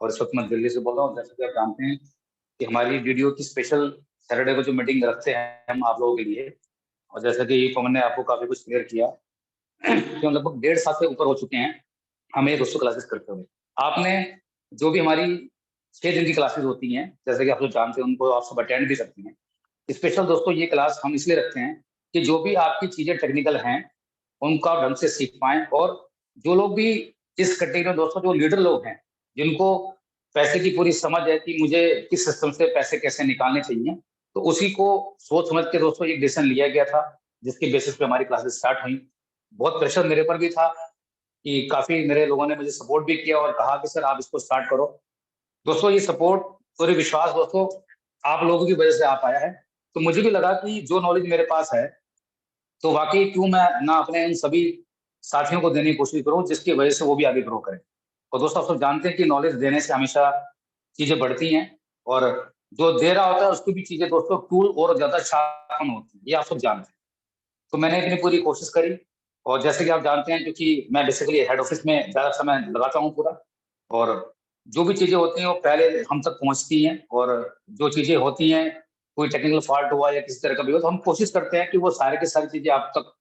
और इस वक्त मैं दिल्ली से बोल रहा हूँ। जैसे कि आप जानते हैं कि हमारी वीडियो की स्पेशल सैटरडे को जो मीटिंग रखते हैं हम आप लोगों के लिए, और जैसा कि पवन ने आपको काफी कुछ क्लियर किया कि हम लगभग 1.5 साल से ऊपर हो चुके हैं हमें दोस्तों क्लासेस करते हुए। आपने जो भी हमारी 6 दिन की क्लासेस होती हैं, जैसे कि आप लोग जानते हैं, उनको आप सब अटेंड भी सकते हैं। स्पेशल दोस्तों ये क्लास हम इसलिए रखते हैं कि जो भी आपकी चीजें टेक्निकल हैं उनको आप ढंग से सीख पाएं, और जो लोग भी इस कैटेगरी में दोस्तों जो लीडर लोग हैं जिनको पैसे की पूरी समझ है कि मुझे किस सिस्टम से पैसे कैसे निकालने चाहिए, तो उसी को सोच समझ के दोस्तों एक डिसीजन लिया गया था जिसके बेसिस पे हमारी क्लासेस स्टार्ट हुई। बहुत प्रेशर मेरे पर भी था कि काफी मेरे लोगों ने मुझे सपोर्ट भी किया और कहा कि सर आप इसको स्टार्ट करो। दोस्तों ये सपोर्ट, पूरे विश्वास दोस्तों आप लोगों की वजह से आ पाया है। तो मुझे भी लगा कि जो नॉलेज मेरे पास है तो वाकई क्यों मैं ना अपने इन सभी साथियों को देने की कोशिश करूं जिसकी वजह से वो भी आगे ग्रो करें। और दोस्तों आप सब जानते हैं कि नॉलेज देने से हमेशा चीजें बढ़ती हैं, और जो दे रहा होता है उसकी भी चीजें दोस्तों टूल और ज्यादा शार्पन होती है, ये आप सब जानते हैं। तो मैंने अपनी पूरी कोशिश करी, और जैसे कि आप जानते हैं क्योंकि मैं बेसिकली हेड ऑफिस में ज्यादा समय लगाता हूँ पूरा, और जो भी चीजें होती हैं वो पहले हम तक पहुंचती हैं, और जो चीजें होती हैं कोई टेक्निकल फॉल्ट हुआ या किसी तरह का भी हो तो हम कोशिश करते हैं कि वो सारे के सारी चीजें आप तक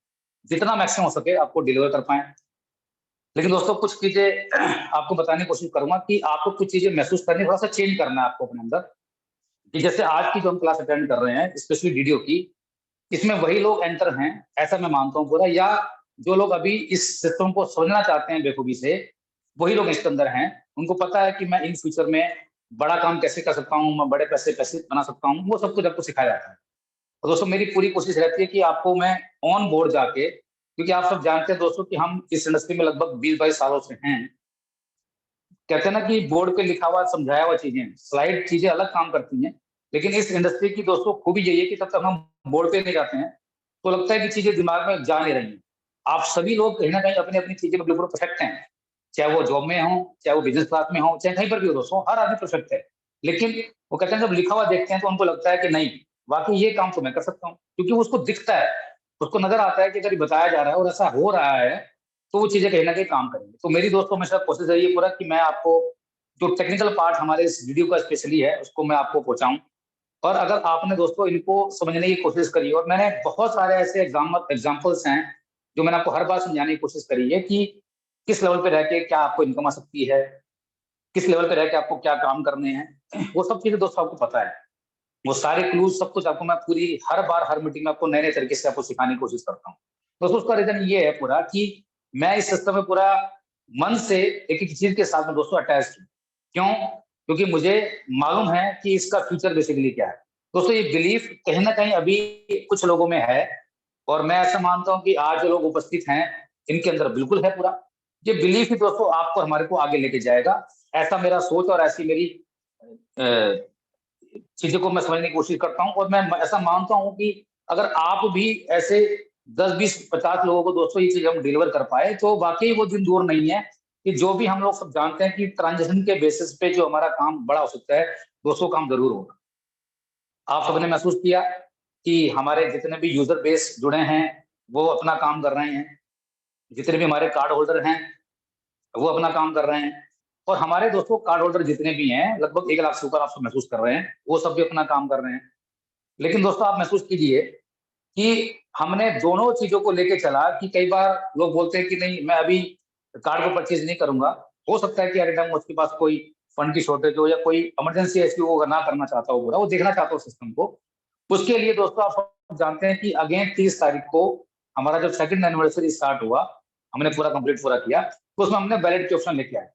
जितना मैक्सिमम हो सके आपको डिलीवर कर पाएं। लेकिन दोस्तों कुछ चीजें आपको बताने की कोशिश करूंगा कि आपको कुछ चीजें महसूस करनी, थोड़ा सा चेंज करना है आपको अपने अंदर, कि जैसे आज की जो हम क्लास अटेंड कर रहे हैं स्पेशली वीडियो की, इसमें वही लोग एंटर हैं ऐसा मैं मानता हूँ पूरा, या जो लोग अभी इस सिस्टम को समझना चाहते हैं बेखूबी से वही लोग इसके अंदर हैं। उनको पता है कि मैं इन फ्यूचर में बड़ा काम कैसे कर सकता हूँ, मैं बड़े पैसे कैसे बना सकता हूँ, वो सब कुछ आपको सिखाया जाता है। तो दोस्तों मेरी पूरी कोशिश रहती है कि आपको मैं ऑन बोर्ड जाके, क्योंकि आप सब जानते हैं दोस्तों कि हम इस इंडस्ट्री में लगभग 20-22 सालों से हैं। कहते हैं ना कि बोर्ड पे लिखा हुआ समझाया हुआ चीजें, स्लाइड चीजें अलग काम करती हैं, लेकिन इस इंडस्ट्री की दोस्तों खूबी यही है कि तब तक हम बोर्ड पे नहीं जाते हैं तो लगता है कि चीजें दिमाग में जा नहीं रही हैं। आप सभी लोग कहीं ना कहीं अपनी अपनी चीजें में बिल्कुल परफेक्ट हैं, चाहे वो जॉब में हो, चाहे वो बिजनेस क्लास में हो, चाहे कहीं पर भी हो दोस्तों, हर आदमी परफेक्ट है। लेकिन वो कहते हैं जब लिखा हुआ देखते हैं तो उनको लगता है कि नहीं, वाकई ये काम तो मैं कर सकता हूँ, क्योंकि उसको दिखता है, उसको नजर आता है कि अगर ये बताया जा रहा है और ऐसा हो रहा है तो वो चीजें कहीं ना कहीं काम करेंगी। तो मेरी दोस्तों हमेशा कोशिश रही है पूरा कि मैं आपको जो टेक्निकल पार्ट हमारे इस वीडियो का स्पेशली है उसको मैं आपको पहुंचाऊं। और अगर आपने दोस्तों इनको समझने की कोशिश करी, और मैंने बहुत सारे ऐसे एग्जाम्पल्स हैं जो मैंने आपको हर बार समझाने की कोशिश करी है कि किस लेवल पे रह के क्या आपको इनकम आ सकती है, किस लेवल पे रह के आपको क्या काम करने हैं, वो सब चीजें दोस्तों आपको पता है। वो सारे क्लूज सब कुछ आपको मैं पूरी हर बार हर मीटिंग में आपको नए नए तरीके से आपको सिखाने की कोशिश करता हूँ। दोस्तों उसका रीजन ये है पूरा कि मैं इस सिस्टम में पूरा मन से एक एक चीज के साथ में दोस्तों अटैच हूँ। क्यों? क्योंकि मुझे मालूम है कि इसका फ्यूचर बेसिकली क्या है। दोस्तों ये बिलीफ कहीं ना कहीं अभी कुछ लोगों में है, और मैं ऐसा मानता हूं कि आज जो लोग उपस्थित हैं इनके अंदर बिल्कुल है पूरा। ये बिलीफ ही दोस्तों आपको हमारे को आगे लेके जाएगा, ऐसा मेरा सोच और ऐसी मेरी चीजों को मैं समझने की कोशिश करता हूँ। और मैं ऐसा मानता हूँ कि अगर आप भी ऐसे 10-20-50 लोगों को दोस्तों ये चीज हम डिलीवर कर पाए तो वाकई वो दिन दूर नहीं है कि जो भी हम लोग सब जानते हैं कि ट्रांजेक्शन के बेसिस पे जो हमारा काम बड़ा हो सकता है, दोस्तों काम जरूर होगा। आप सबने महसूस किया कि हमारे जितने भी यूजर बेस जुड़े हैं वो अपना काम कर रहे हैं, जितने भी हमारे कार्ड होल्डर हैं वो अपना काम कर रहे हैं, और हमारे दोस्तों कार्ड होल्डर जितने भी हैं लगभग 1 लाख से ऊपर आप सब महसूस कर रहे हैं, वो सब भी अपना काम कर रहे हैं। लेकिन दोस्तों आप महसूस कीजिए कि हमने दोनों चीजों को लेके चला कि कई बार लोग बोलते हैं कि नहीं मैं अभी कार्ड को परचेज नहीं करूंगा, हो सकता है कि अगर टाइम उसके पास कोई फंड की शॉर्टेज हो या कोई इमरजेंसी ऐसी वो ना करना चाहता हो, पूरा वो देखना चाहता हो सिस्टम को। उसके लिए दोस्तों आप सब जानते हैं कि अगेन 30 तारीख को हमारा जब सेकंड एनिवर्सरी स्टार्ट हुआ, हमने पूरा कंप्लीट पूरा किया, तो उसमें हमने बैलेट के ऑप्शन लेके आए।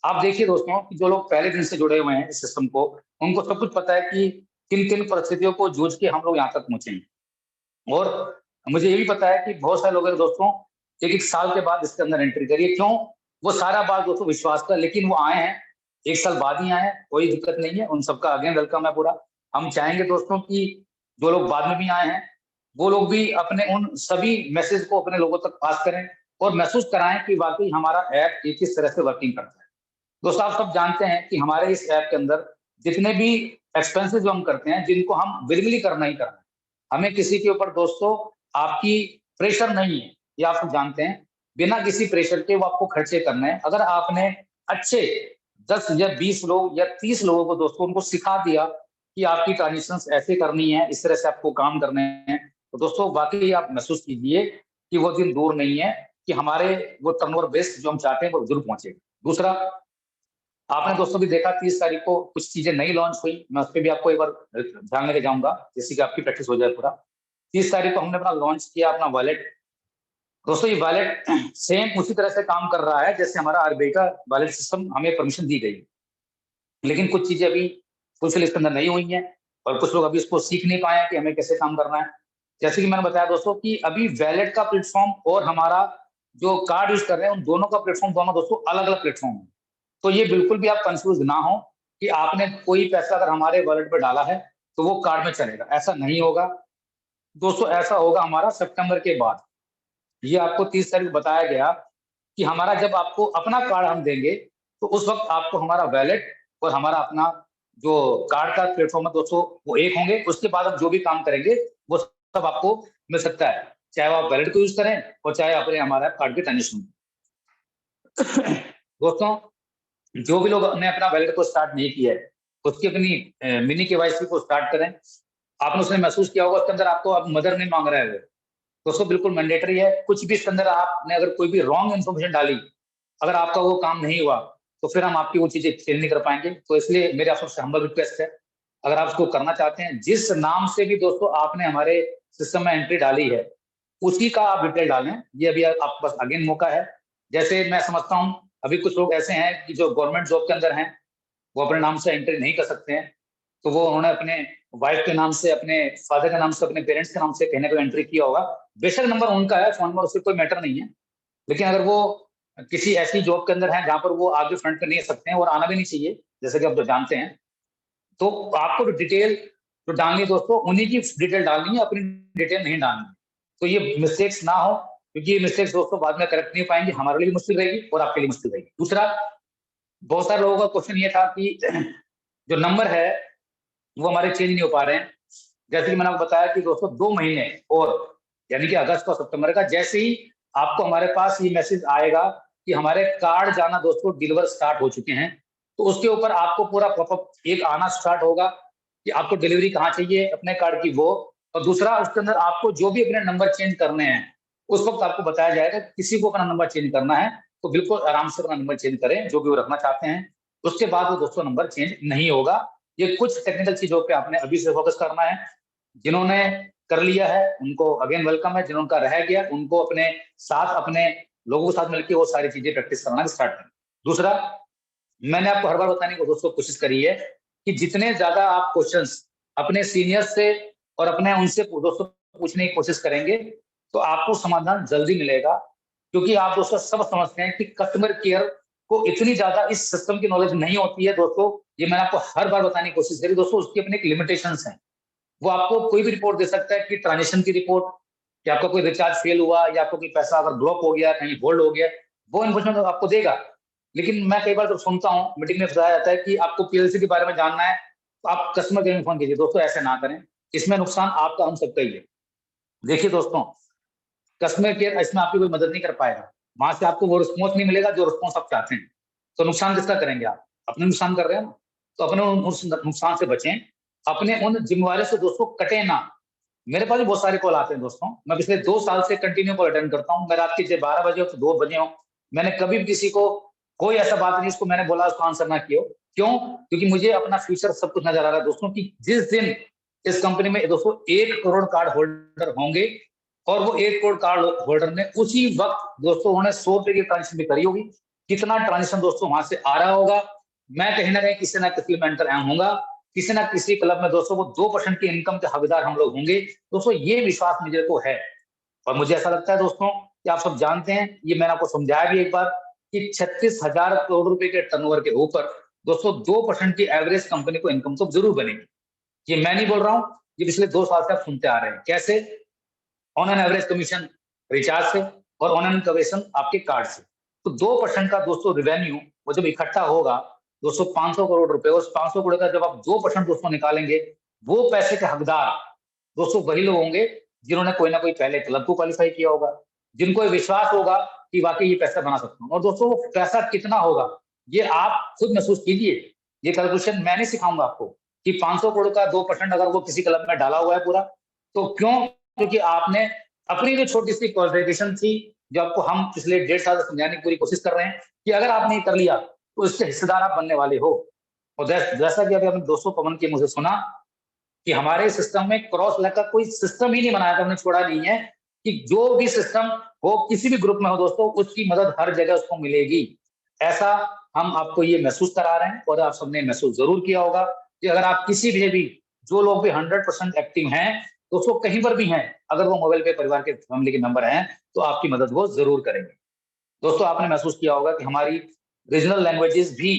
आप देखिए दोस्तों कि जो लोग पहले दिन से जुड़े हुए हैं इस सिस्टम को, उनको सब कुछ पता है कि किन किन परिस्थितियों को जूझ के हम लोग यहाँ तक पहुंचे हैं। और मुझे ये भी पता है कि बहुत सारे लोग हैं दोस्तों एक एक साल के बाद इसके अंदर एंट्री करिए, क्यों? वो सारा बात दोस्तों विश्वास का, लेकिन वो आए हैं 1 साल बाद ही आए हैं, कोई दिक्कत नहीं है, उन सबका अगेन वेलकम है पूरा। हम चाहेंगे दोस्तों कि जो लोग बाद में भी आए हैं वो लोग भी अपने उन सभी मैसेज को अपने लोगों तक पास करें और महसूस कराएं कि वाकई हमारा ऐप एक इस तरह से वर्किंग करता है। दोस्तों आप सब जानते हैं कि हमारे इस ऐप के अंदर जितने भी एक्सपेंसेस जो हम करते हैं, जिनको हम विलिंगली करना ही करना है, हमें किसी के ऊपर दोस्तों आपकी प्रेशर नहीं है, ये आप सब जानते हैं। बिना किसी प्रेशर के वो आपको खर्चे करने हैं। अगर आपने अच्छे 10 या 20 लोग या 30 लोगों को दोस्तों उनको सिखा दिया कि आपकी ट्रांजेक्शन ऐसे करनी है, इस तरह से आपको काम करने हैं, तो दोस्तों वाकई आप महसूस कीजिए कि वो दिन दूर नहीं है कि हमारे वो टर्नओवर बेस जो हम चाहते हैं वो जरूर पहुंचेगा। दूसरा, आपने दोस्तों भी देखा 30 तारीख को कुछ चीजें नई लॉन्च हुई, मैं उस पर भी आपको एक बार ध्यान लेके जाऊंगा जिससे कि आपकी प्रैक्टिस हो जाए पूरा। 30 तारीख को हमने अपना लॉन्च किया अपना वॉलेट। दोस्तों ये वॉलेट सेम उसी तरह से काम कर रहा है जैसे हमारा आरबीआई का वॉलेट सिस्टम हमें परमिशन दी गई, लेकिन कुछ चीजें अभी फुलफिल इसके अंदर नहीं हुई हैं और कुछ लोग अभी उसको सीख नहीं पाए कि हमें कैसे काम करना है। जैसे कि मैंने बताया दोस्तों कि अभी वैलेट का प्लेटफॉर्म और हमारा जो कार्ड यूज कर रहे हैं उन दोनों का प्लेटफॉर्म दोनों दोस्तों अलग अलग प्लेटफॉर्म है। तो ये बिल्कुल भी आप कंफ्यूज ना हो कि आपने कोई पैसा अगर हमारे वॉलेट पर डाला है तो वो कार्ड में चलेगा, ऐसा नहीं होगा दोस्तों। ऐसा होगा हमारा सितंबर के बाद। ये आपको 30 तारीख बताया गया कि हमारा जब आपको अपना कार्ड हम देंगे तो उस वक्त आपको हमारा वैलेट और हमारा अपना जो कार्ड का प्लेटफॉर्म है दोस्तों वो एक होंगे। उसके बाद आप जो भी काम करेंगे वो सब आपको मिल सकता है, चाहे आप वैलेट को यूज करें और चाहे अपने हमारा कार्ड के ट्रांजेक्शन। दोस्तों जो भी लोग ने अपना वैलेट को स्टार्ट नहीं किया है उसकी अपनी मिनी केवाईसी को स्टार्ट करें। आपने उसने महसूस किया होगा उसके अंदर आपको अब मदर नहीं मांग रहा है दोस्तों, बिल्कुल मैंडेटरी है। कुछ भी इसके अंदर आपने अगर कोई भी रॉन्ग इन्फॉर्मेशन डाली, अगर आपका वो काम नहीं हुआ तो फिर हम आपकी वो चीजें चेंज नहीं कर पाएंगे। तो इसलिए मेरे आप सबसे हम्बल रिक्वेस्ट है, अगर आप उसको करना चाहते हैं जिस नाम से भी दोस्तों आपने हमारे सिस्टम में एंट्री डाली है उसी का आप डिटेल डालें। ये अभी आपके पास अगेन मौका है। जैसे मैं समझता हूँ अभी कुछ लोग ऐसे हैं कि जो गवर्नमेंट जॉब के अंदर हैं वो अपने नाम से एंट्री नहीं कर सकते हैं, तो वो उन्होंने अपने वाइफ के नाम से, अपने फादर के नाम से, अपने पेरेंट्स के नाम से कहने को एंट्री किया होगा। बेशक नंबर उनका है, फोन नंबर उससे कोई मैटर नहीं है, लेकिन अगर वो किसी ऐसी जॉब के अंदर है जहां पर वो आगे फ्रंट पे नहीं आ सकते हैं और आना भी नहीं चाहिए जैसे कि आप तो जानते हैं, तो आपको डिटेल जो डालनी है दोस्तों उन्हीं की डिटेल डालनी है, अपनी डिटेल नहीं डालनी। तो ये मिस्टेक्स ना हो, क्योंकि ये मिस्टेक्स दोस्तों बाद में करेक्ट नहीं पाएंगे, हमारे लिए भी मुश्किल रहेगी और आपके लिए मुश्किल रहेगी। दूसरा, बहुत सारे लोगों का क्वेश्चन ये था कि जो नंबर है वो हमारे चेंज नहीं हो पा रहे हैं। जैसे कि मैंने आपको बताया कि दोस्तों 2 महीने और यानी कि अगस्त और सितंबर का जैसे ही आपको हमारे पास ये मैसेज आएगा कि हमारे कार्ड जाना दोस्तों डिलीवर स्टार्ट हो चुके हैं, तो उसके ऊपर आपको पूरा पॉपअप एक आना स्टार्ट होगा कि आपको डिलीवरी कहाँ चाहिए अपने कार्ड की वो, और दूसरा उसके अंदर आपको जो भी अपने नंबर चेंज करने हैं उस वक्त आपको बताया जाएगा किसी को अपना नंबर चेंज करना है तो बिल्कुल आराम से अपना नंबर चेंज करें जो भी वो रखना चाहते हैं। उसके बाद वो दोस्तों नंबर चेंज नहीं होगा। ये कुछ टेक्निकल चीजों पे आपने अभी से फोकस करना है। जिन्होंने कर लिया है उनको अगेन वेलकम है, जिन्होंने रह गया उनको अपने साथ अपने लोगों के साथ मिलकर वो सारी चीजें प्रैक्टिस करना स्टार्ट करें। दूसरा, मैंने आपको हर बार बताने की दोस्तों कोशिश करी है कि जितने ज्यादा आप क्वेश्चंस अपने सीनियर्स से और अपने उनसे दोस्तों पूछने की कोशिश करेंगे तो आपको समाधान जल्दी मिलेगा, क्योंकि आप दोस्तों सब समझते हैं कि कस्टमर केयर को इतनी ज्यादा इस सिस्टम की नॉलेज नहीं होती है दोस्तों। ये मैंने आपको हर बार बताने की कोशिश करी दोस्तों, उसकी अपनी एक लिमिटेशंस हैं। वो आपको कोई भी रिपोर्ट दे सकता है कि ट्रांजेक्शन की रिपोर्ट, कि आपका कोई रिचार्ज फेल हुआ या आपको कोई पैसा अगर ब्लॉक हो गया, कहीं होल्ड हो गया, वो इन्फॉर्मेशन तो आपको देगा। लेकिन मैं कई बार जब सुनता हूँ मीटिंग में बताया जाता है कि आपको पीएलसी के बारे में जानना है तो आप कस्टमर केयर में फोन कीजिए। दोस्तों ऐसे ना करें, इसमें नुकसान आपका हम सबका ही है। देखिए दोस्तों, कस्टमर केयर इसमें आपकी कोई मदद नहीं कर पाएगा, वहां से आपको वो रिस्पॉन्स नहीं मिलेगा जो रिस्पॉन्स आप चाहते हैं। तो नुकसान किसका करेंगे? आप अपने नुकसान कर रहे हैं ना, तो अपने उस नुकसान से बचें, अपने उन जिम्मेवारी से दोस्तों कटे ना। मेरे पास भी बहुत सारे कॉल आते हैं दोस्तों, मैं पिछले 2 साल से कंटिन्यू कॉल अटेंड करता हूँ, मैं रात के 12 बजे हो तो 2 बजे हो, मैंने कभी भी किसी को कोई ऐसा बात नहीं इसको मैंने बोला उसको आंसर ना किया। क्यों? क्योंकि मुझे अपना फ्यूचर सब कुछ नजर आ रहा है दोस्तों कि जिस दिन इस कंपनी में दोस्तों 1 करोड़ कार्ड होल्डर होंगे और वो 1 करोड़ कार्ड होल्डर ने उसी वक्त दोस्तों उन्होंने 100 रुपए की ट्रांजेक्शन भी करी होगी, कितना ट्रांजेक्शन दोस्तों वहां से आ रहा होगा, मैं कहीं ना कहीं किसी ना किसी में एंटर होऊंगा, किसी ना किसी क्लब में दोस्तों वो 2% की इनकम के हकदार हम लोग होंगे। दोस्तों ये विश्वास मुझे को है और मुझे ऐसा लगता है दोस्तों कि आप सब जानते हैं, ये मैंने आपको समझाया भी एक बार कि 36,000 करोड़ रुपए के टर्नओवर के ऊपर दोस्तों 2% की एवरेज कंपनी को इनकम तो जरूर बनेगी। ये मैं नहीं बोल रहा हूँ, ये पिछले 2 साल से आप सुनते आ रहे हैं। कैसे? On an average commission recharge से और ऑन एन कमीशन आपके कार्ड से। तो 2% का दोस्तों रिवेन्यू वो जब इकट्ठा होगा दोस्तों 500 करोड़ रुपए, उस 500 करोड़ का जब आप 2% दोस्तों निकालेंगे, वो पैसे के हकदार दोस्तों वही लोग होंगे जिन्होंने कोई ना कोई पहले क्लब को क्वालिफाई किया होगा, जिनको विश्वास होगा कि वाकई ये पैसा बना सकता हूँ। और दोस्तों वो पैसा कितना होगा ये आप खुद महसूस कीजिए। ये कैलकुलेशन मैं नहीं सिखाऊंगा आपको कि 500 करोड़ का 2% अगर वो किसी क्लब में डाला हुआ है पूरा, तो क्यों? क्योंकि आपने अपनी जो छोटी सी क्वालिफिकेशन थी, जो आपको हम पिछले 1.5 साल से समझाने की पूरी कोशिश कर रहे हैं कि अगर आपने कर लिया तो इससे हिस्सेदार आप बनने वाले हो। और जैसा कि अभी आपने दोस्तों पवन के मुझे सुना कि हमारे सिस्टम में क्रॉस लैग का कोई सिस्टम ही नहीं बनाया था, हमने छोड़ा नहीं है कि जो भी सिस्टम हो किसी भी ग्रुप में हो दोस्तों, उसकी मदद हर जगह उसको मिलेगी। ऐसा हम आपको ये महसूस करा रहे हैं और आप सबने महसूस जरूर किया होगा कि अगर आप किसी भी जो लोग भी 100% एक्टिव हैं दोस्तों, कहीं पर भी हैं, अगर वो मोबाइल पे परिवार के फैमिली के मेंबर हैं तो आपकी मदद वो जरूर करेंगे। दोस्तों आपने महसूस किया होगा कि हमारी रीजनल लैंग्वेजेस भी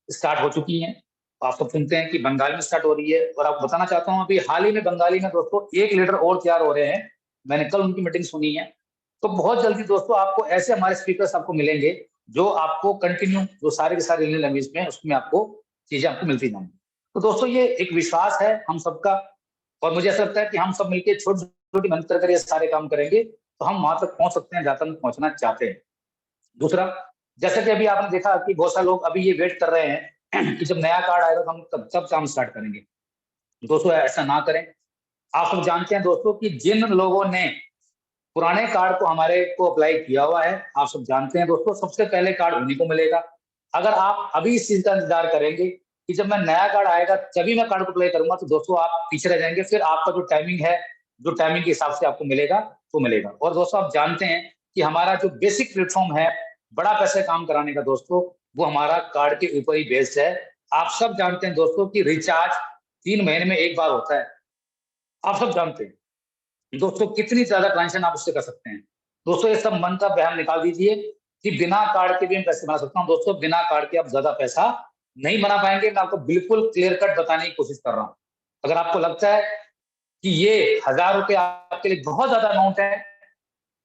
स्टार्ट हो चुकी हैं। आप सब सुनते हैं कि बंगाली में स्टार्ट हो रही है, और आपको बताना चाहता हूँ अभी हाल ही में बंगाली में दोस्तों 1 लीडर और तैयार हो रहे हैं। मैंने कल उनकी मीटिंग सुनी है। तो बहुत जल्दी दोस्तों आपको ऐसे हमारे स्पीकर्स आपको मिलेंगे जो आपको कंटिन्यू जो सारे के सारे रीजनल लैंग्वेज में उसमें आपको चीजें आपको मिलती जाएंगी। तो दोस्तों ये एक विश्वास है हम सबका, और मुझे ऐसा लगता है कि हम सब मिलकर छोटी छोटी मेहनत कर ये सारे काम करेंगे तो हम वहां तक पहुंच सकते हैं जहां तक पहुंचना चाहते हैं। दूसरा, जैसा कि अभी आपने देखा कि बहुत सारे लोग अभी ये वेट कर रहे हैं कि जब नया कार्ड आएगा तो हम तब काम स्टार्ट करेंगे। दोस्तों ऐसा ना करें। आप सब जानते हैं दोस्तों कि जिन लोगों ने पुराने कार्ड को हमारे को अप्लाई किया हुआ है, आप सब जानते हैं दोस्तों, सबसे पहले कार्ड उन्हीं को मिलेगा। अगर आप अभी इस चीज का इंतजार करेंगे कि जब मैं नया कार्ड आएगा तभी मैं कार्ड को अप्लाई करूंगा, तो दोस्तों आप पीछे रह जाएंगे। फिर आपका जो टाइमिंग है, जो टाइमिंग के हिसाब से आपको मिलेगा तो मिलेगा। और दोस्तों आप जानते हैं कि हमारा जो बेसिक प्लेटफॉर्म है बड़ा पैसे काम कराने का दोस्तों, वो हमारा कार्ड के ऊपर ही बेस्ड है। आप सब जानते हैं दोस्तों कि रिचार्ज 3 महीने में एक बार होता है। आप सब जानते हैं दोस्तों कितनी ज्यादा ट्रांजेक्शन आप उससे कर सकते हैं। दोस्तों ये सब मन का बयान निकाल दीजिए कि बिना कार्ड के भी मैं पैसे बना सकता हूँ। दोस्तों बिना कार्ड के आप ज्यादा पैसा नहीं बना पाएंगे। मैं आपको बिल्कुल क्लियर कट बताने की कोशिश कर रहा हूँ। अगर आपको लगता है कि ये 1000 रुपये आपके लिए बहुत ज्यादा अमाउंट है,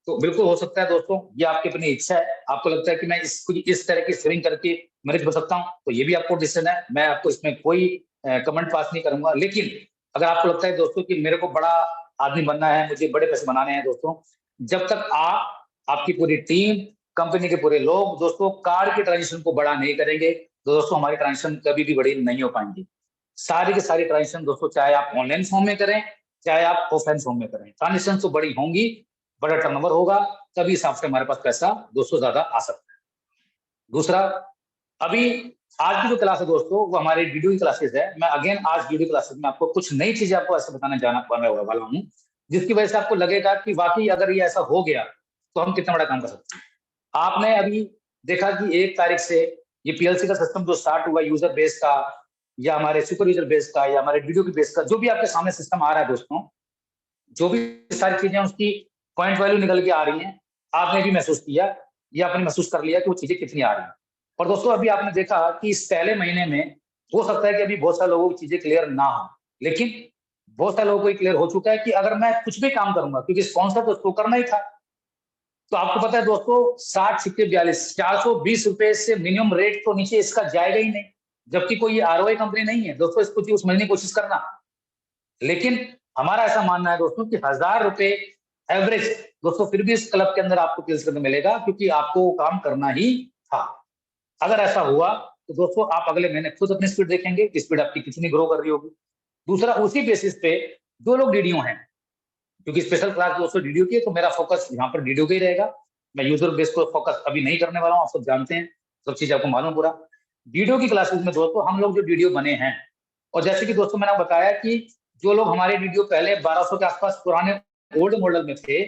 तो बिल्कुल हो सकता है दोस्तों, ये आपकी अपनी इच्छा है। आपको लगता है कि मैं इस तरह की सेविंग करके मैनेज कर सकता हूँ, तो ये भी आपको डिसीजन है। मैं आपको इसमें कोई कमेंट पास नहीं करूंगा। लेकिन अगर आपको लगता है दोस्तों कि मेरे को बड़ा आदमी बनना है, मुझे बड़े पैसे बनाने हैं दोस्तों, जब तक आप, आपकी पूरी टीम, कंपनी के पूरे लोग दोस्तों कार्ड के ट्रांजेक्शन को बड़ा नहीं करेंगे, तो दोस्तों हमारी ट्रांजेक्शन कभी भी बड़ी नहीं हो पाएंगी। सारी की सारी ट्रांजेक्शन दोस्तों, चाहे आप ऑनलाइन फॉर्म में करें चाहे आप ऑफलाइन फॉर्म में करें, ट्रांजेक्शन तो बड़ी होंगी, बड़ा टर्नओवर होगा, तभी हिसाब से हमारे पास पैसा दोस्तों ज्यादा आ सकता है। दूसरा, अभी आज की जो क्लास है दोस्तों वो हमारी वीडियो की क्लासेस है। मैं अगेन आज वीडियो क्लासेस में आपको कुछ नई चीजें आपको ऐसे बताने जाना वाला हूँ जिसकी वजह से आपको लगेगा कि वाकई अगर ये ऐसा हो गया तो हम कितना बड़ा काम कर सकते हैं। आपने अभी देखा कि 1 तारीख से ये पीएलसी का सिस्टम जो स्टार्ट हुआ यूजर बेस का, या हमारे सुपर यूजर बेस का, या हमारे वीडियो की बेस का, जो भी आपके सामने सिस्टम आ रहा है दोस्तों, जो भी सारी चीजें उसकी पॉइंट वैल्यू निकल के आ रही हैं, आपने भी महसूस किया या आपने महसूस कर लिया कि वो चीजें कितनी आ रही हैं। और दोस्तों अभी आपने देखा कि इस पहले महीने में हो सकता है कि अभी बहुत सारे लोगों की चीजें क्लियर ना हो, लेकिन बहुत सारे लोगों को क्लियर हो चुका है कि अगर मैं कुछ भी काम करूंगा, क्योंकि स्पॉन्सर तो उसको करना ही था। तो आपको पता है दोस्तों 60 सिक्के 42 420 रुपए से मिनिमम रेट तो नीचे इसका जाएगा ही नहीं, जबकि कोई ये आरओआई कंपनी नहीं है दोस्तों, इसको समझने की कोशिश करना। लेकिन हमारा ऐसा मानना है दोस्तों कि 1000 रुपए एवरेज दोस्तों फिर भी इस क्लब के अंदर आपको के अंदर मिलेगा, क्योंकि आपको वो काम करना ही था। अगर ऐसा हुआ तो दोस्तों आप अगले महीने खुद अपनी स्पीड देखेंगे कि स्पीड आपकी कितनी ग्रो कर रही होगी। दूसरा, उसी बेसिस पे जो लोग डीडीओ हैं, क्योंकि स्पेशल क्लास दोस्तों डीडीओ की है, तो मेरा फोकस यहाँ पर डीडीओ का ही रहेगा। मैं यूजर बेस को फोकस अभी नहीं करने वाला हूँ। आप सब जानते हैं, सब चीज आपको मालूम पूरा। डीडीओ की क्लासेस में दोस्तों हम लोग जो डीडीओ बने हैं, और जैसे कि दोस्तों मैंने बताया कि जो लोग हमारे वीडियो पहले 1200 के आसपास पुराने ओल्ड मॉडल में थे,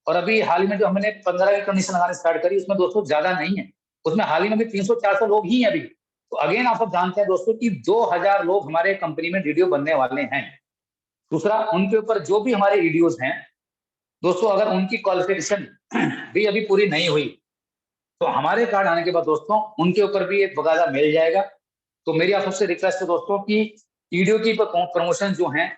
और अभी हाल ही में जो हमने 15 की कंडीशन लगाने स्टार्ट करी, उसमें दोस्तों ज्यादा नहीं है, उसमें हाल ही में भी 300-400 लोग ही हैं अभी। तो अगेन आप सब जानते हैं दोस्तों कि 2000 लोग हमारे कंपनी में वीडियो बनने वाले हैं। दूसरा, उनके ऊपर जो भी हमारे वीडियोज हैं दोस्तों, अगर उनकी क्वालिफिकेशन भी अभी पूरी नहीं हुई, तो हमारे कार्ड आने के बाद दोस्तों उनके ऊपर भी एक बकायदा मिल जाएगा। तो मेरी आप सबसे रिक्वेस्ट है दोस्तों कि वीडियो की प्रमोशन जो है,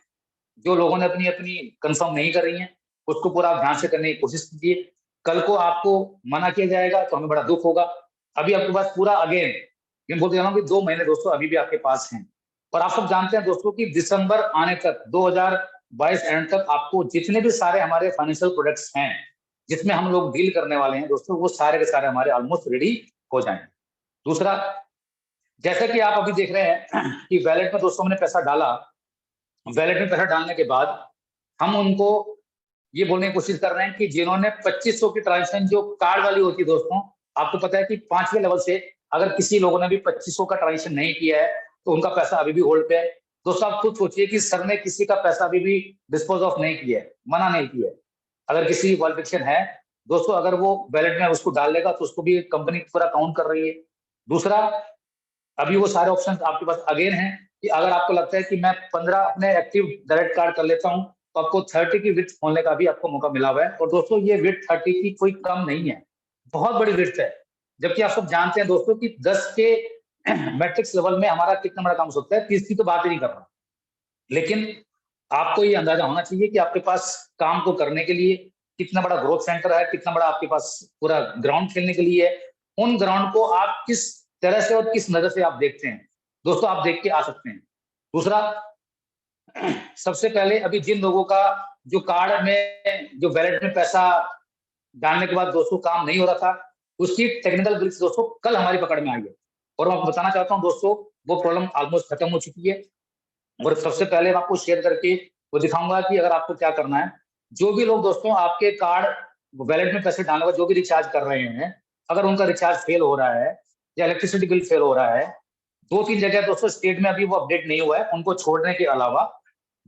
जो लोगों ने अपनी अपनी कंफर्म नहीं कर रही हैं, उसको पूरा आप ध्यान से करने की कोशिश कीजिए। कल को आपको मना किया जाएगा तो हमें बड़ा दुख होगा। अभी आपके पास पूरा अगेन मैं बोलते जाऊँ कि 2 महीने दोस्तों अभी भी आपके पास हैं। और आप सब जानते हैं दोस्तों कि दिसंबर आने तक 2022 एंड तक आपको जितने भी सारे हमारे फाइनेंशियल प्रोडक्ट्स हैं जिसमें हम लोग डील करने वाले हैं दोस्तों, वो सारे के सारे हमारे ऑलमोस्ट रेडी हो जाएंगे। दूसरा, जैसा कि आप अभी देख रहे हैं कि वैलेट में दोस्तों हमने पैसा डाला, वैलेट में पैसा डालने के बाद हम उनको ये बोलने की कोशिश कर रहे हैं कि जिन्होंने 2500 की ट्रांजेक्शन जो कार्ड वाली होती है दोस्तों, आपको पता है कि 5वें लेवल से अगर किसी लोगों ने भी 2500 का ट्रांजेक्शन नहीं किया है तो उनका पैसा अभी भी होल्ड पे है। दोस्तों आप खुद सोचिए कि सर ने किसी का पैसा अभी भी डिस्पोज ऑफ नहीं किया है, मना नहीं किया है। अगर किसी क्वालिफिकेशन है दोस्तों, अगर वो वैलेट में उसको डाल लेगा तो उसको भी कंपनी पूरा काउंट कर रही है। दूसरा, अभी वो सारे ऑप्शन आपके पास अगेन हैं कि अगर आपको लगता है कि मैं 15 अपने एक्टिव डायरेक्ट कार्ड कर लेता हूं तो आपको 30 की विड्थ खोलने का भी आपको मौका मिला हुआ है। और दोस्तों ये विड्थ 30 की कोई कम नहीं है, बहुत बड़ी विड्थ है। जबकि आप सब जानते हैं दोस्तों कि 10 के मैट्रिक्स लेवल में हमारा कितना बड़ा काम हो सकता है, 30 की तो बात ही नहीं कर रहा। लेकिन आपको ये अंदाजा होना चाहिए कि आपके पास काम को करने के लिए कितना बड़ा ग्रोथ सेंटर है, कितना बड़ा आपके पास पूरा ग्राउंड खेलने के लिए है। उन ग्राउंड को आप किस तरह से और किस नजर से आप देखते हैं दोस्तों, आप देख के आ सकते हैं। दूसरा, सबसे पहले अभी जिन लोगों का जो कार्ड में जो वैलेट में पैसा डालने के बाद दोस्तों काम नहीं हो रहा था, उसकी टेक्निकल ग्लिच दोस्तों कल हमारी पकड़ में आई है। और मैं आपको बताना चाहता हूं दोस्तों, वो प्रॉब्लम ऑलमोस्ट खत्म हो चुकी है। और सबसे पहले मैं आपको शेयर करके वो दिखाऊंगा कि अगर आपको क्या करना है। जो भी लोग दोस्तों आपके कार्ड वैलेट में पैसे डालने का जो भी रिचार्ज कर रहे हैं, अगर उनका रिचार्ज फेल हो रहा है या इलेक्ट्रिसिटी बिल फेल हो रहा है, 2-3 जगह दोस्तों स्टेट में अभी वो अपडेट नहीं हुआ है, उनको छोड़ने के अलावा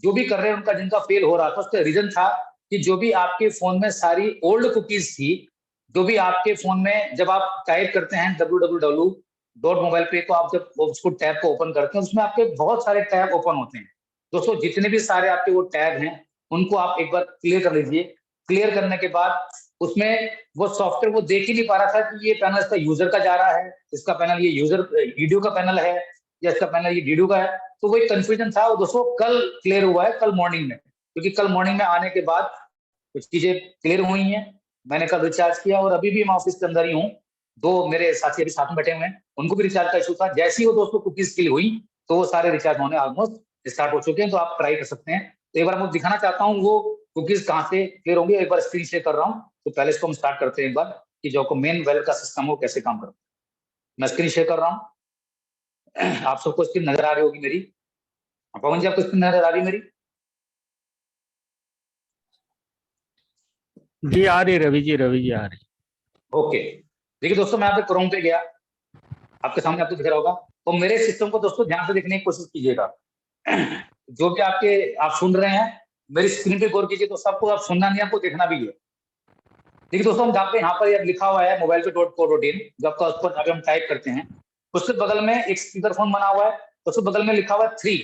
जो भी कर रहे हैं उनका जिनका फेल हो रहा था उसका रीजन था कि जो भी आपके फोन में सारी ओल्ड कुकीज थी, जो भी आपके फोन में जब आप टाइप करते हैं www.mobile पे, तो आप जब उसको टैब को ओपन करते हैं उसमें आपके बहुत सारे टैब ओपन होते हैं। दोस्तों जितने भी सारे आपके वो टैब हैं उनको आप एक बार क्लियर कर लीजिए। क्लियर करने के बाद उसमें वो सॉफ्टवेयर वो देख ही नहीं पा रहा था कि ये पैनल इसका यूजर का जा रहा है, इसका पैनल ये यूजर वीडियो का पैनल है या इसका पैनल ये वीडियो का है। तो वो एक कंफ्यूजन था, वो दोस्तों कल क्लियर हुआ है, कल मॉर्निंग में। क्योंकि कल मॉर्निंग में आने के बाद कुछ चीजें क्लियर हुई हैं। मैंने कल रिचार्ज किया और अभी भी मैं ऑफिस के अंदर ही हूँ। 2 मेरे साथी अभी साथ में बैठे हुए हैं, उनको भी रिचार्ज का इशू था। जैसे ही वो दोस्तों कुकीज क्लियर हुई तो वो सारे रिचार्ज होने ऑलमोस्ट स्टार्ट हो चुके हैं। तो आप ट्राई कर सकते हैं। तो एक बार मैं दिखाना चाहता हूँ वो कुकीज कहाँ से क्लियर होंगे, एक बार स्क्रीन शेयर कर रहा हूँ। तो पहले इसको हम स्टार्ट करते हैं एक बार कि जो मेन वेल का सिस्टम हो कैसे काम करता है। मैं स्क्रीन शेयर कर रहा हूँ। आप सबको स्क्रीन नजर आ रही होगी मेरी। पवन जी आपको स्क्रीन नजर आ रही है मेरी? जी आ रही रवि जी, रवि जी आ रही। ओके, देखिए दोस्तों मैं यहाँ पे क्रोम पे गया, आपके सामने आपको दिख रहा होगा। तो मेरे सिस्टम को दोस्तों ध्यान से देखने की कोशिश कीजिएगा। जो भी आप सुन रहे हैं मेरी स्क्रीन पे गौर कीजिए। तो सबको आप सुनना नहीं, आपको देखना भी है। देखिए दोस्तों, हम जहाँ पे यहाँ पर लिखा हुआ है मोबाइल पे .co.in, जब आपका उस पर अभी हम टाइप करते हैं उसके बगल में एक स्पीकर फोन बना हुआ है, उसके बगल में लिखा हुआ है 3।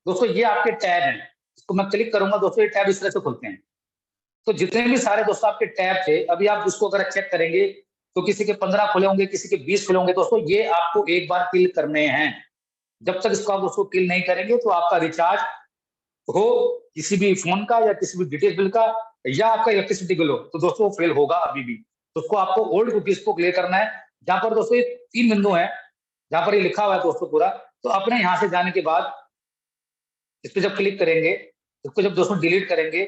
दोस्तों ये आपके टैब हैं, इसको मैं क्लिक करूंगा दोस्तों ये टैब इस तरह से खुलते हैं। तो जितने भी सारे दोस्तों आपके टैब थे, अभी आप उसको अगर चेक करेंगे तो किसी के 15 खुले होंगे, किसी के 20 खुले होंगे। दोस्तों ये आपको एक बार किल करने हैं। जब तक इसको आप उसको किल नहीं करेंगे तो आपका रिचार्ज हो किसी भी फोन का या किसी भी डीटीएच बिल का या आपका इलेक्ट्रिसिटी बिल हो, तो दोस्तों फेल होगा अभी भी। तो उसको आपको ओल्ड कुकीज को क्लियर करना है। जहां पर दोस्तों ये 3 बिंदु है, जहां पर ये लिखा हुआ है दोस्तों पूरा। तो अपने यहां से जाने के बाद इस पर जब क्लिक करेंगे, इसको जब दोस्तों डिलीट करेंगे,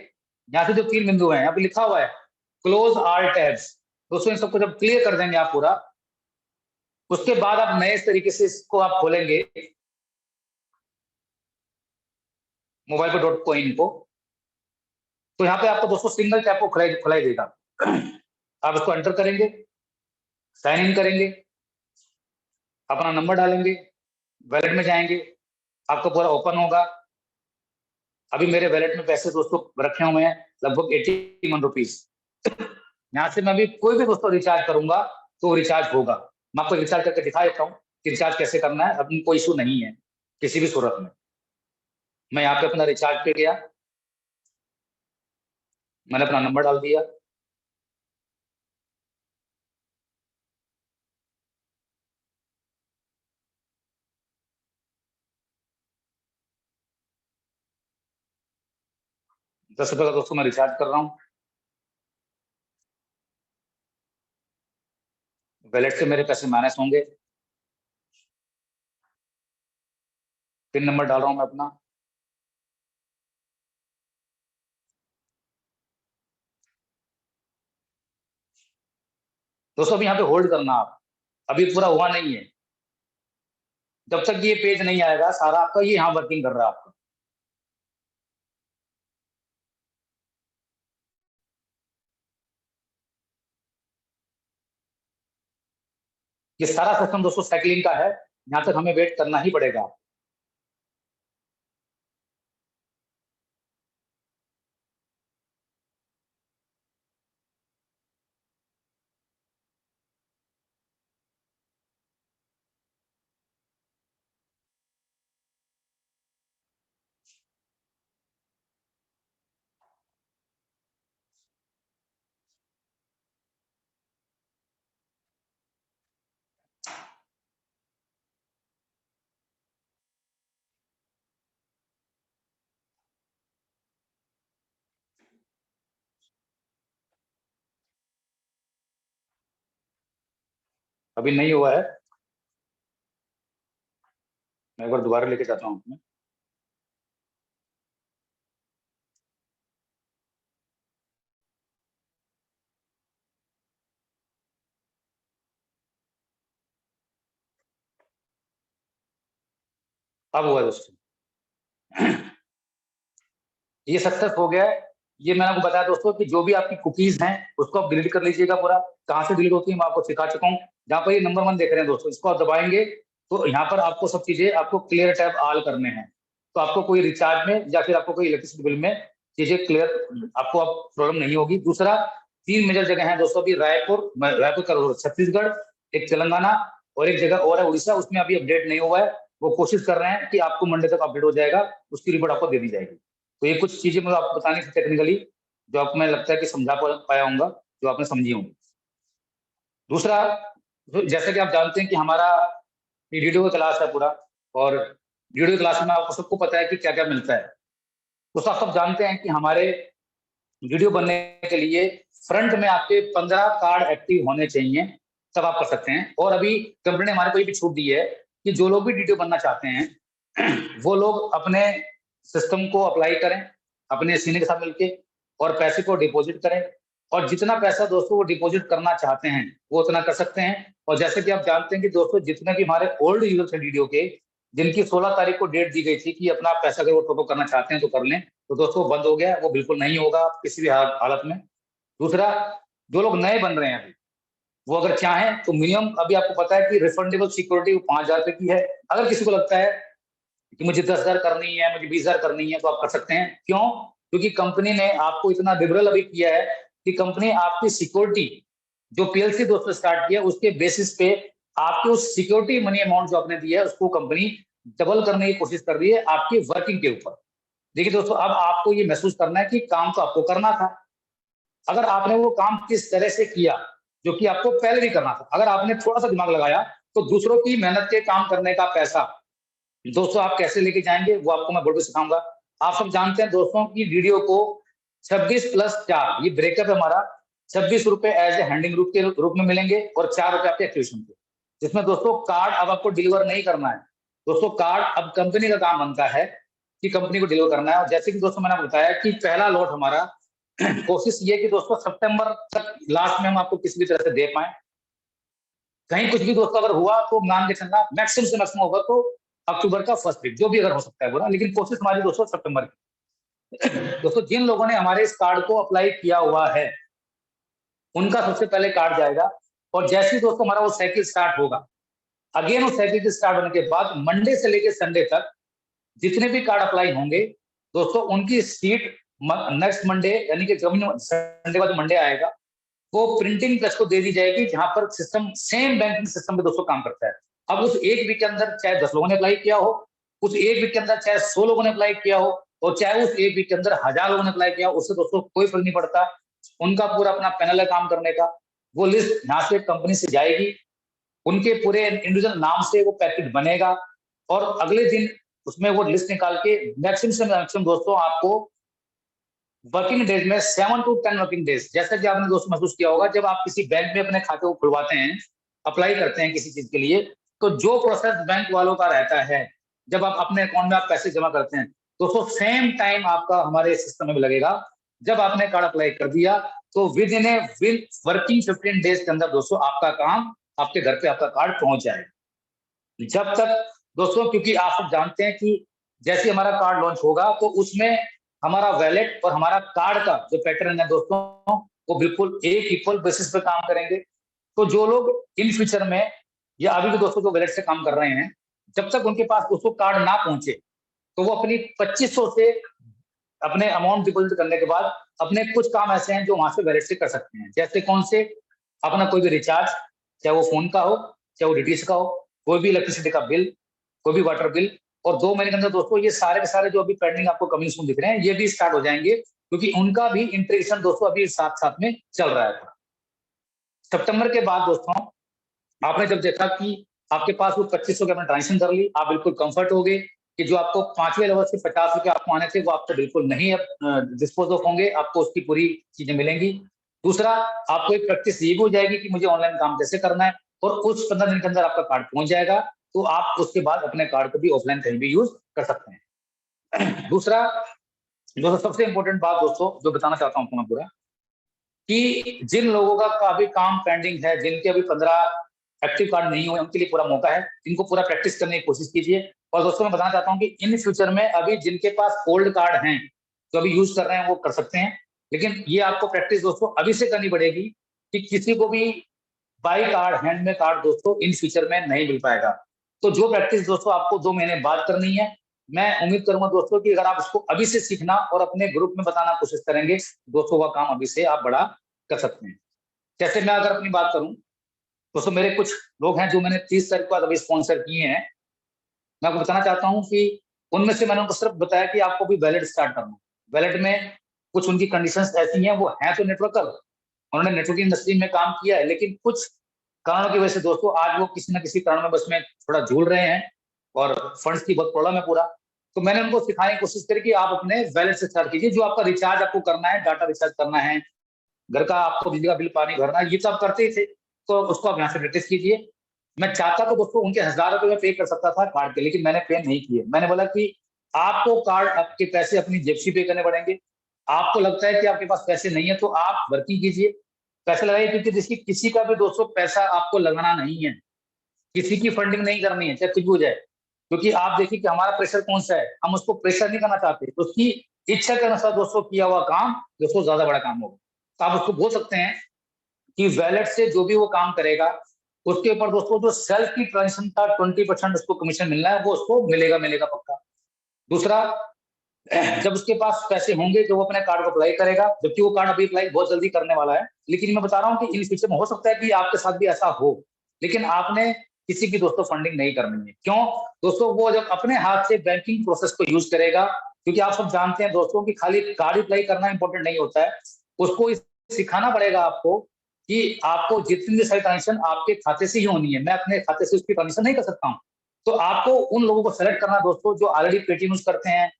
यहाँ से जो 3 बिंदु है यहाँ पे लिखा हुआ है क्लोज ऑल टैब्स। दोस्तों इन सबको जब क्लियर कर देंगे आप पूरा, उसके बाद आप नए तरीके से इसको आप खोलेंगे मोबाइल पे .coin को। तो यहाँ पे आपको दोस्तों सिंगल टैप को खुलाई देगा। आप इसको एंटर करेंगे, साइन इन करेंगे, अपना नंबर डालेंगे, वैलेट में जाएंगे, आपका पूरा ओपन होगा। अभी मेरे वैलेट में पैसे दोस्तों रखे हुए हैं लगभग 81 रुपीज। यहाँ से मैं भी कोई भी दोस्तों रिचार्ज करूंगा तो रिचार्ज होगा। मैं आपको रिचार्ज करके दिखा देता हूँ कि रिचार्ज कैसे करना है। अभी कोई इशू नहीं है किसी भी सूरत में। मैं यहाँ पे अपना रिचार्ज पे गया, मैंने अपना नंबर डाल दिया, ₹10 का दोस्तों मैं रिचार्ज कर रहा हूँ। वैलेट से मेरे पैसे माइनस होंगे। पिन नंबर डाल रहा हूँ मैं अपना। दोस्तों अभी यहाँ पे होल्ड करना आप, अभी पूरा हुआ नहीं है। जब तक ये पेज नहीं आएगा सारा आपका, ये यहाँ वर्किंग कर रहा है आपका। ये सारा सिस्टम दोस्तों साइक्लिंग का है, यहाँ तक हमें वेट करना ही पड़ेगा। अभी नहीं हुआ है, मैं एक बार दोबारा लेके जाता हूँ अपने। अब हुआ है दोस्तों, ये सक्सेस हो गया है। ये मैंने आपको बताया दोस्तों कि जो भी आपकी कुकीज हैं उसको आप डिलीट कर लीजिएगा पूरा। कहाँ से डिलीट होती है मैं आपको सिखा चुका हूँ। जहाँ पर ये नंबर 1 देख रहे हैं दोस्तों, इसको आप दबाएंगे तो यहाँ पर आपको सब चीजें आपको क्लियर टैब ऑल करने हैं। तो आपको कोई रिचार्ज में या फिर आपको कोई इलेक्ट्रिसिटी बिल में चीजें क्लियर, आपको अब प्रॉब्लम नहीं होगी। दूसरा, 3 मेजर जगह है दोस्तों, अभी रायपुर का छत्तीसगढ़, एक तेलंगाना और एक जगह और है उड़ीसा, उसमें अभी अपडेट नहीं हुआ है। वो कोशिश कर रहे हैं कि आपको मंडे तक अपडेट हो जाएगा, उसकी रिपोर्ट आपको दे दी जाएगी। तो ये कुछ चीजें मैं आपको बतानी थी टेक्निकली, जो आपको मैं लगता है कि समझा पाया होगा, जो आपने समझी होंगी। दूसरा, जैसे कि आप जानते हैं कि हमारा वीडियो का क्लास है पूरा, और वीडियो क्लास में आपको सबको पता है कि क्या क्या मिलता है। तो आप सब जानते हैं कि हमारे वीडियो बनने के लिए फ्रंट में आपके 15 कार्ड एक्टिव होने चाहिए, तब आप कर सकते हैं। और अभी कंपनी ने हमारे को ये भी छूट दी है कि जो लोग भी वीडियो बनना चाहते हैं वो लोग अपने सिस्टम को अप्लाई करें अपने सीनियर के साथ मिलके, और पैसे को डिपॉजिट करें। और जितना पैसा दोस्तों वो डिपॉजिट करना चाहते हैं वो उतना कर सकते हैं। और जैसे कि आप जानते हैं कि दोस्तों जितने भी हमारे ओल्ड यूजर्स हैं वीडियो के, जिनकी 16 तारीख को डेट दी गई थी कि अपना पैसा अगर वो टॉप अप करना चाहते हैं तो कर लें, तो दोस्तों बंद हो गया, वो बिल्कुल नहीं होगा किसी भी हालत में। दूसरा, जो लोग नए बन रहे हैं अभी, वो अगर चाहें तो मिनिमम अभी आपको पता है कि रिफंडेबल सिक्योरिटी 5,000 रुपए की है। अगर किसी को लगता है कि मुझे 10,000 करनी है, मुझे 20,000 करनी है, तो आप कर सकते हैं। क्यों? क्योंकि कंपनी ने आपको इतना लिबरल अभी किया है कि कंपनी आपकी सिक्योरिटी, जो पीएलसी दोस्तों स्टार्ट किया उसके बेसिस पे आपके उस सिक्योरिटी मनी अमाउंट जो आपने दिया है उसको कंपनी डबल करने की कोशिश कर रही है आपकी वर्किंग के ऊपर। देखिए दोस्तों, अब आपको ये महसूस करना है कि काम तो आपको करना था। अगर आपने वो काम किस तरह से किया जो कि आपको पहले भी करना था, अगर आपने थोड़ा सा दिमाग लगाया, तो दूसरों की मेहनत के काम करने का पैसा दोस्तों आप कैसे लेके जाएंगे वो आपको मैं बोल के सिखाऊंगा। आप सब जानते हैं दोस्तों की वीडियो को 26+4 ये ब्रेकअप है हमारा, 26 रुपए एज ए हैंडिंग रूप के रूप में मिलेंगे और 4 रुपए आपके एक्टिवेशन के, जिसमें दोस्तों कार्ड अब आपको डिलीवर नहीं करना है। दोस्तों कार्ड अब कंपनी का काम बनता है कि कंपनी को डिलीवर करना है। और जैसे कि दोस्तों मैंने बताया कि पहला लॉट हमारा कोशिश ये कि दोस्तों सितंबर तक लास्ट में हम आपको किसी भी तरह से दे पाए। कहीं कुछ भी दोस्तों अगर हुआ तो मान के चलना मैक्सिमम से मैक्सिमम होगा तो अक्टूबर का फर्स्ट वीक, जो भी अगर हो सकता है बोला, लेकिन कोशिश हमारी दोस्तों सितंबर की। दोस्तों जिन लोगों ने हमारे इस कार्ड को अप्लाई किया हुआ है उनका सबसे पहले कार्ड जाएगा। और जैसे ही दोस्तों हमारा वो साइकिल स्टार्ट होगा, अगेन उस साइकिल के स्टार्ट होने के बाद मंडे से लेकर संडे तक जितने भी कार्ड अप्लाई होंगे दोस्तों, उनकी सीट नेक्स्ट मंडे यानी कि संडे का जो मंडे आएगा वो प्रिंटिंग प्रेस को दे दी जाएगी, जहां पर सिस्टम सेम बैंकिंग सिस्टम पे दोस्तों काम करता है। अब उस एक वीक के अंदर चाहे 10 लोगों ने अप्लाई किया हो, उस एक वीक के अंदर चाहे 100 लोगों ने अप्लाई किया हो, और चाहे उस एक वीक के अंदर 1,000 लोगों ने अप्लाई किया हो, उससे दोस्तों कोई फर्क नहीं पड़ता। उनका पूरा अपना पैनल है काम करने का। वो लिस्ट यहाँ से कंपनी से जाएगी, उनके पूरे इंडिविजुअल नाम से वो पैकेट बनेगा, और अगले दिन उसमें वो लिस्ट निकाल के मैक्सिमम से मैक्सिमम दोस्तों आपको वर्किंग डेज में 7 to 10 वर्किंग डेज, जैसा कि आपने दोस्तों महसूस किया होगा जब आप किसी बैंक में अपने खाते को खुलवाते हैं, अप्लाई करते हैं किसी चीज के लिए, तो जो प्रोसेस बैंक वालों का रहता है जब आप अपने अकाउंट में आप पैसे जमा करते हैं, दोस्तों सेम टाइम आपका हमारे सिस्टम में लगेगा। जब आपने कार्ड अप्लाई कर दिया तो with in a working 15 days के अंदर दोस्तों आपका काम आपके घर पे आपका कार्ड पहुंच जाएगा। जब तक दोस्तों, क्योंकि आप सब जानते हैं कि जैसे हमारा कार्ड लॉन्च होगा तो उसमें हमारा वैलेट और हमारा कार्ड का जो पैटर्न है दोस्तों, वो बिल्कुल एक इक्वल बेसिस पे काम करेंगे। तो जो लोग इन फ्यूचर में या अभी भी दोस्तों जो वैलेट से काम कर रहे हैं, जब तक उनके पास उसको कार्ड ना पहुंचे तो वो अपनी 2500 से अपने अमाउंट डिपॉजिट करने के बाद अपने कुछ काम ऐसे हैं जो वहां से वैलेट से कर सकते हैं। जैसे कौन से? अपना कोई भी रिचार्ज, चाहे वो फोन का हो, चाहे वो डीटीएच का हो, कोई भी इलेक्ट्रिसिटी का बिल, कोई भी वाटर बिल। और 2 महीने के अंदर दोस्तों ये सारे के सारे जो अभी पेंडिंग आपको कमिंग सून दिख रहे हैं, ये भी स्टार्ट हो जाएंगे, क्योंकि उनका भी इंटीग्रेशन दोस्तों अभी साथ साथ में चल रहा है। सितंबर के बाद दोस्तों आपने जब देखा कि आपके पास वो 2500 की आपने ट्रांजेक्शन कर ली, आप बिल्कुल कंफर्ट हो गए कि जो आपको 5वें लेवल से 50 रुपए आपको आने थे वो आपको बिल्कुल नहीं डिस्पोज ऑफ होंगे, आपको उसकी पूरी चीजें मिलेंगी। दूसरा, आपको एक प्रैक्टिस ये भी हो जाएगी कि मुझे ऑनलाइन काम कैसे करना है, और उस 15 दिन के अंदर आपका कार्ड पहुंच जाएगा, तो आप उसके बाद अपने कार्ड को भी ऑफलाइन कहीं भी यूज कर सकते हैं। दूसरा, जो सबसे इंपॉर्टेंट बात दोस्तों जो बताना चाहता हूँ मैं पूरा, कि जिन लोगों का अभी काम पेंडिंग है, जिनके अभी 15 एक्टिव कार्ड नहीं हुए, उनके लिए पूरा मौका है, इनको पूरा प्रैक्टिस करने की कोशिश कीजिए। और दोस्तों मैं बताना चाहता हूँ कि इन फ्यूचर में अभी जिनके पास ओल्ड कार्ड हैं, जो अभी यूज कर रहे हैं, वो कर सकते हैं, लेकिन ये आपको प्रैक्टिस दोस्तों अभी से करनी पड़ेगी कि किसी को भी बाई कार्ड, हैंड में कार्ड दोस्तों इन फ्यूचर में नहीं मिल पाएगा। तो जो प्रैक्टिस दोस्तों आपको 2 महीने बाद करनी है, मैं उम्मीद करूंगा दोस्तों कि अगर आप इसको अभी से सीखना और अपने ग्रुप में बताना कोशिश करेंगे, दोस्तों का काम अभी से आप बड़ा कर सकते हैं। जैसे मैं अगर अपनी बात करूं, दोस्तों मेरे कुछ लोग हैं जो मैंने 30 तारीख को अभी स्पॉन्सर किए हैं। मैं आपको बताना चाहता हूं कि उनमें से मैंने उनको सिर्फ बताया कि आपको भी वैलेट स्टार्ट करना है। वैलेट में कुछ उनकी कंडीशंस ऐसी हैं, वो हैं तो नेटवर्कर, उन्होंने नेटवर्किंग इंडस्ट्री में काम किया है, लेकिन कुछ कारणों की वजह से दोस्तों आज वो किसी न किसी कारण में बस में थोड़ा झूल रहे हैं और फंड्स की बहुत प्रॉब्लम है पूरा। तो मैंने उनको सिखाने की कोशिश करी कि आप अपने वैलेट से स्टार्ट कीजिए, जो आपका रिचार्ज आपको करना है, डाटा रिचार्ज करना है, घर का आपको बिजली का बिल पानी भरना, ये तो आप करते ही थे, तो उसको आप यहाँ से प्रैक्टिस कीजिए। मैं चाहता तो दोस्तों उनके 1000 रुपए में पे कर सकता था कार्ड के, लेकिन मैंने पे नहीं किए। मैंने बोला कि आपको कार्ड, आपके पैसे अपनी जेब से पे करने पड़ेंगे। आपको लगता है कि आपके पास पैसे नहीं है तो आप वर्किंग कीजिए, पैसे लगाइए, क्योंकि जिसकी किसी का भी दोस्तों पैसा आपको लगाना नहीं है, किसी की फंडिंग नहीं करनी है, चाहे कुछ भी हो जाए। क्योंकि आप देखिए कि हमारा प्रेशर कौन सा है, हम उसको प्रेशर नहीं करना चाहते, तो उसकी इच्छा के अनुसार दोस्तों किया हुआ काम दोस्तों ज्यादा बड़ा काम होगा। तो आप उसको बोल सकते हैं कि वैलेट से जो भी वो काम करेगा, उसके ऊपर दोस्तों जो सेल्फ की ट्रांजेक्शन का 20% उसको कमीशन मिलना है, वो उसको मिलेगा, मिलेगा पक्का। दूसरा, जब उसके पास पैसे होंगे जो वो अपने कार्ड को अप्लाई करेगा, जबकि वो कार्ड अभी अप्लाई बहुत जल्दी करने वाला है, लेकिन मैं बता रहा हूँ कि इन फ्यूचर में हो सकता है कि आपके साथ भी ऐसा हो, लेकिन आपने किसी की दोस्तों फंडिंग नहीं करनी है। क्यों? दोस्तों वो जब अपने हाथ से बैंकिंग प्रोसेस को यूज करेगा, क्योंकि आप सब जानते हैं दोस्तों कि खाली कार्ड अप्लाई करना इंपॉर्टेंट नहीं होता है, उसको सिखाना पड़ेगा आपको कि आपको जितनी भी सारी ट्रांजेक्शन आपके खाते से ही होनी है। मैं अपने खाते से उसकी ट्रांजेक्शन नहीं कर सकता हूँ। तो आपको उन लोगों को सेलेक्ट करना दोस्तों जो ऑलरेडी पेटीएम यूज करते हैं,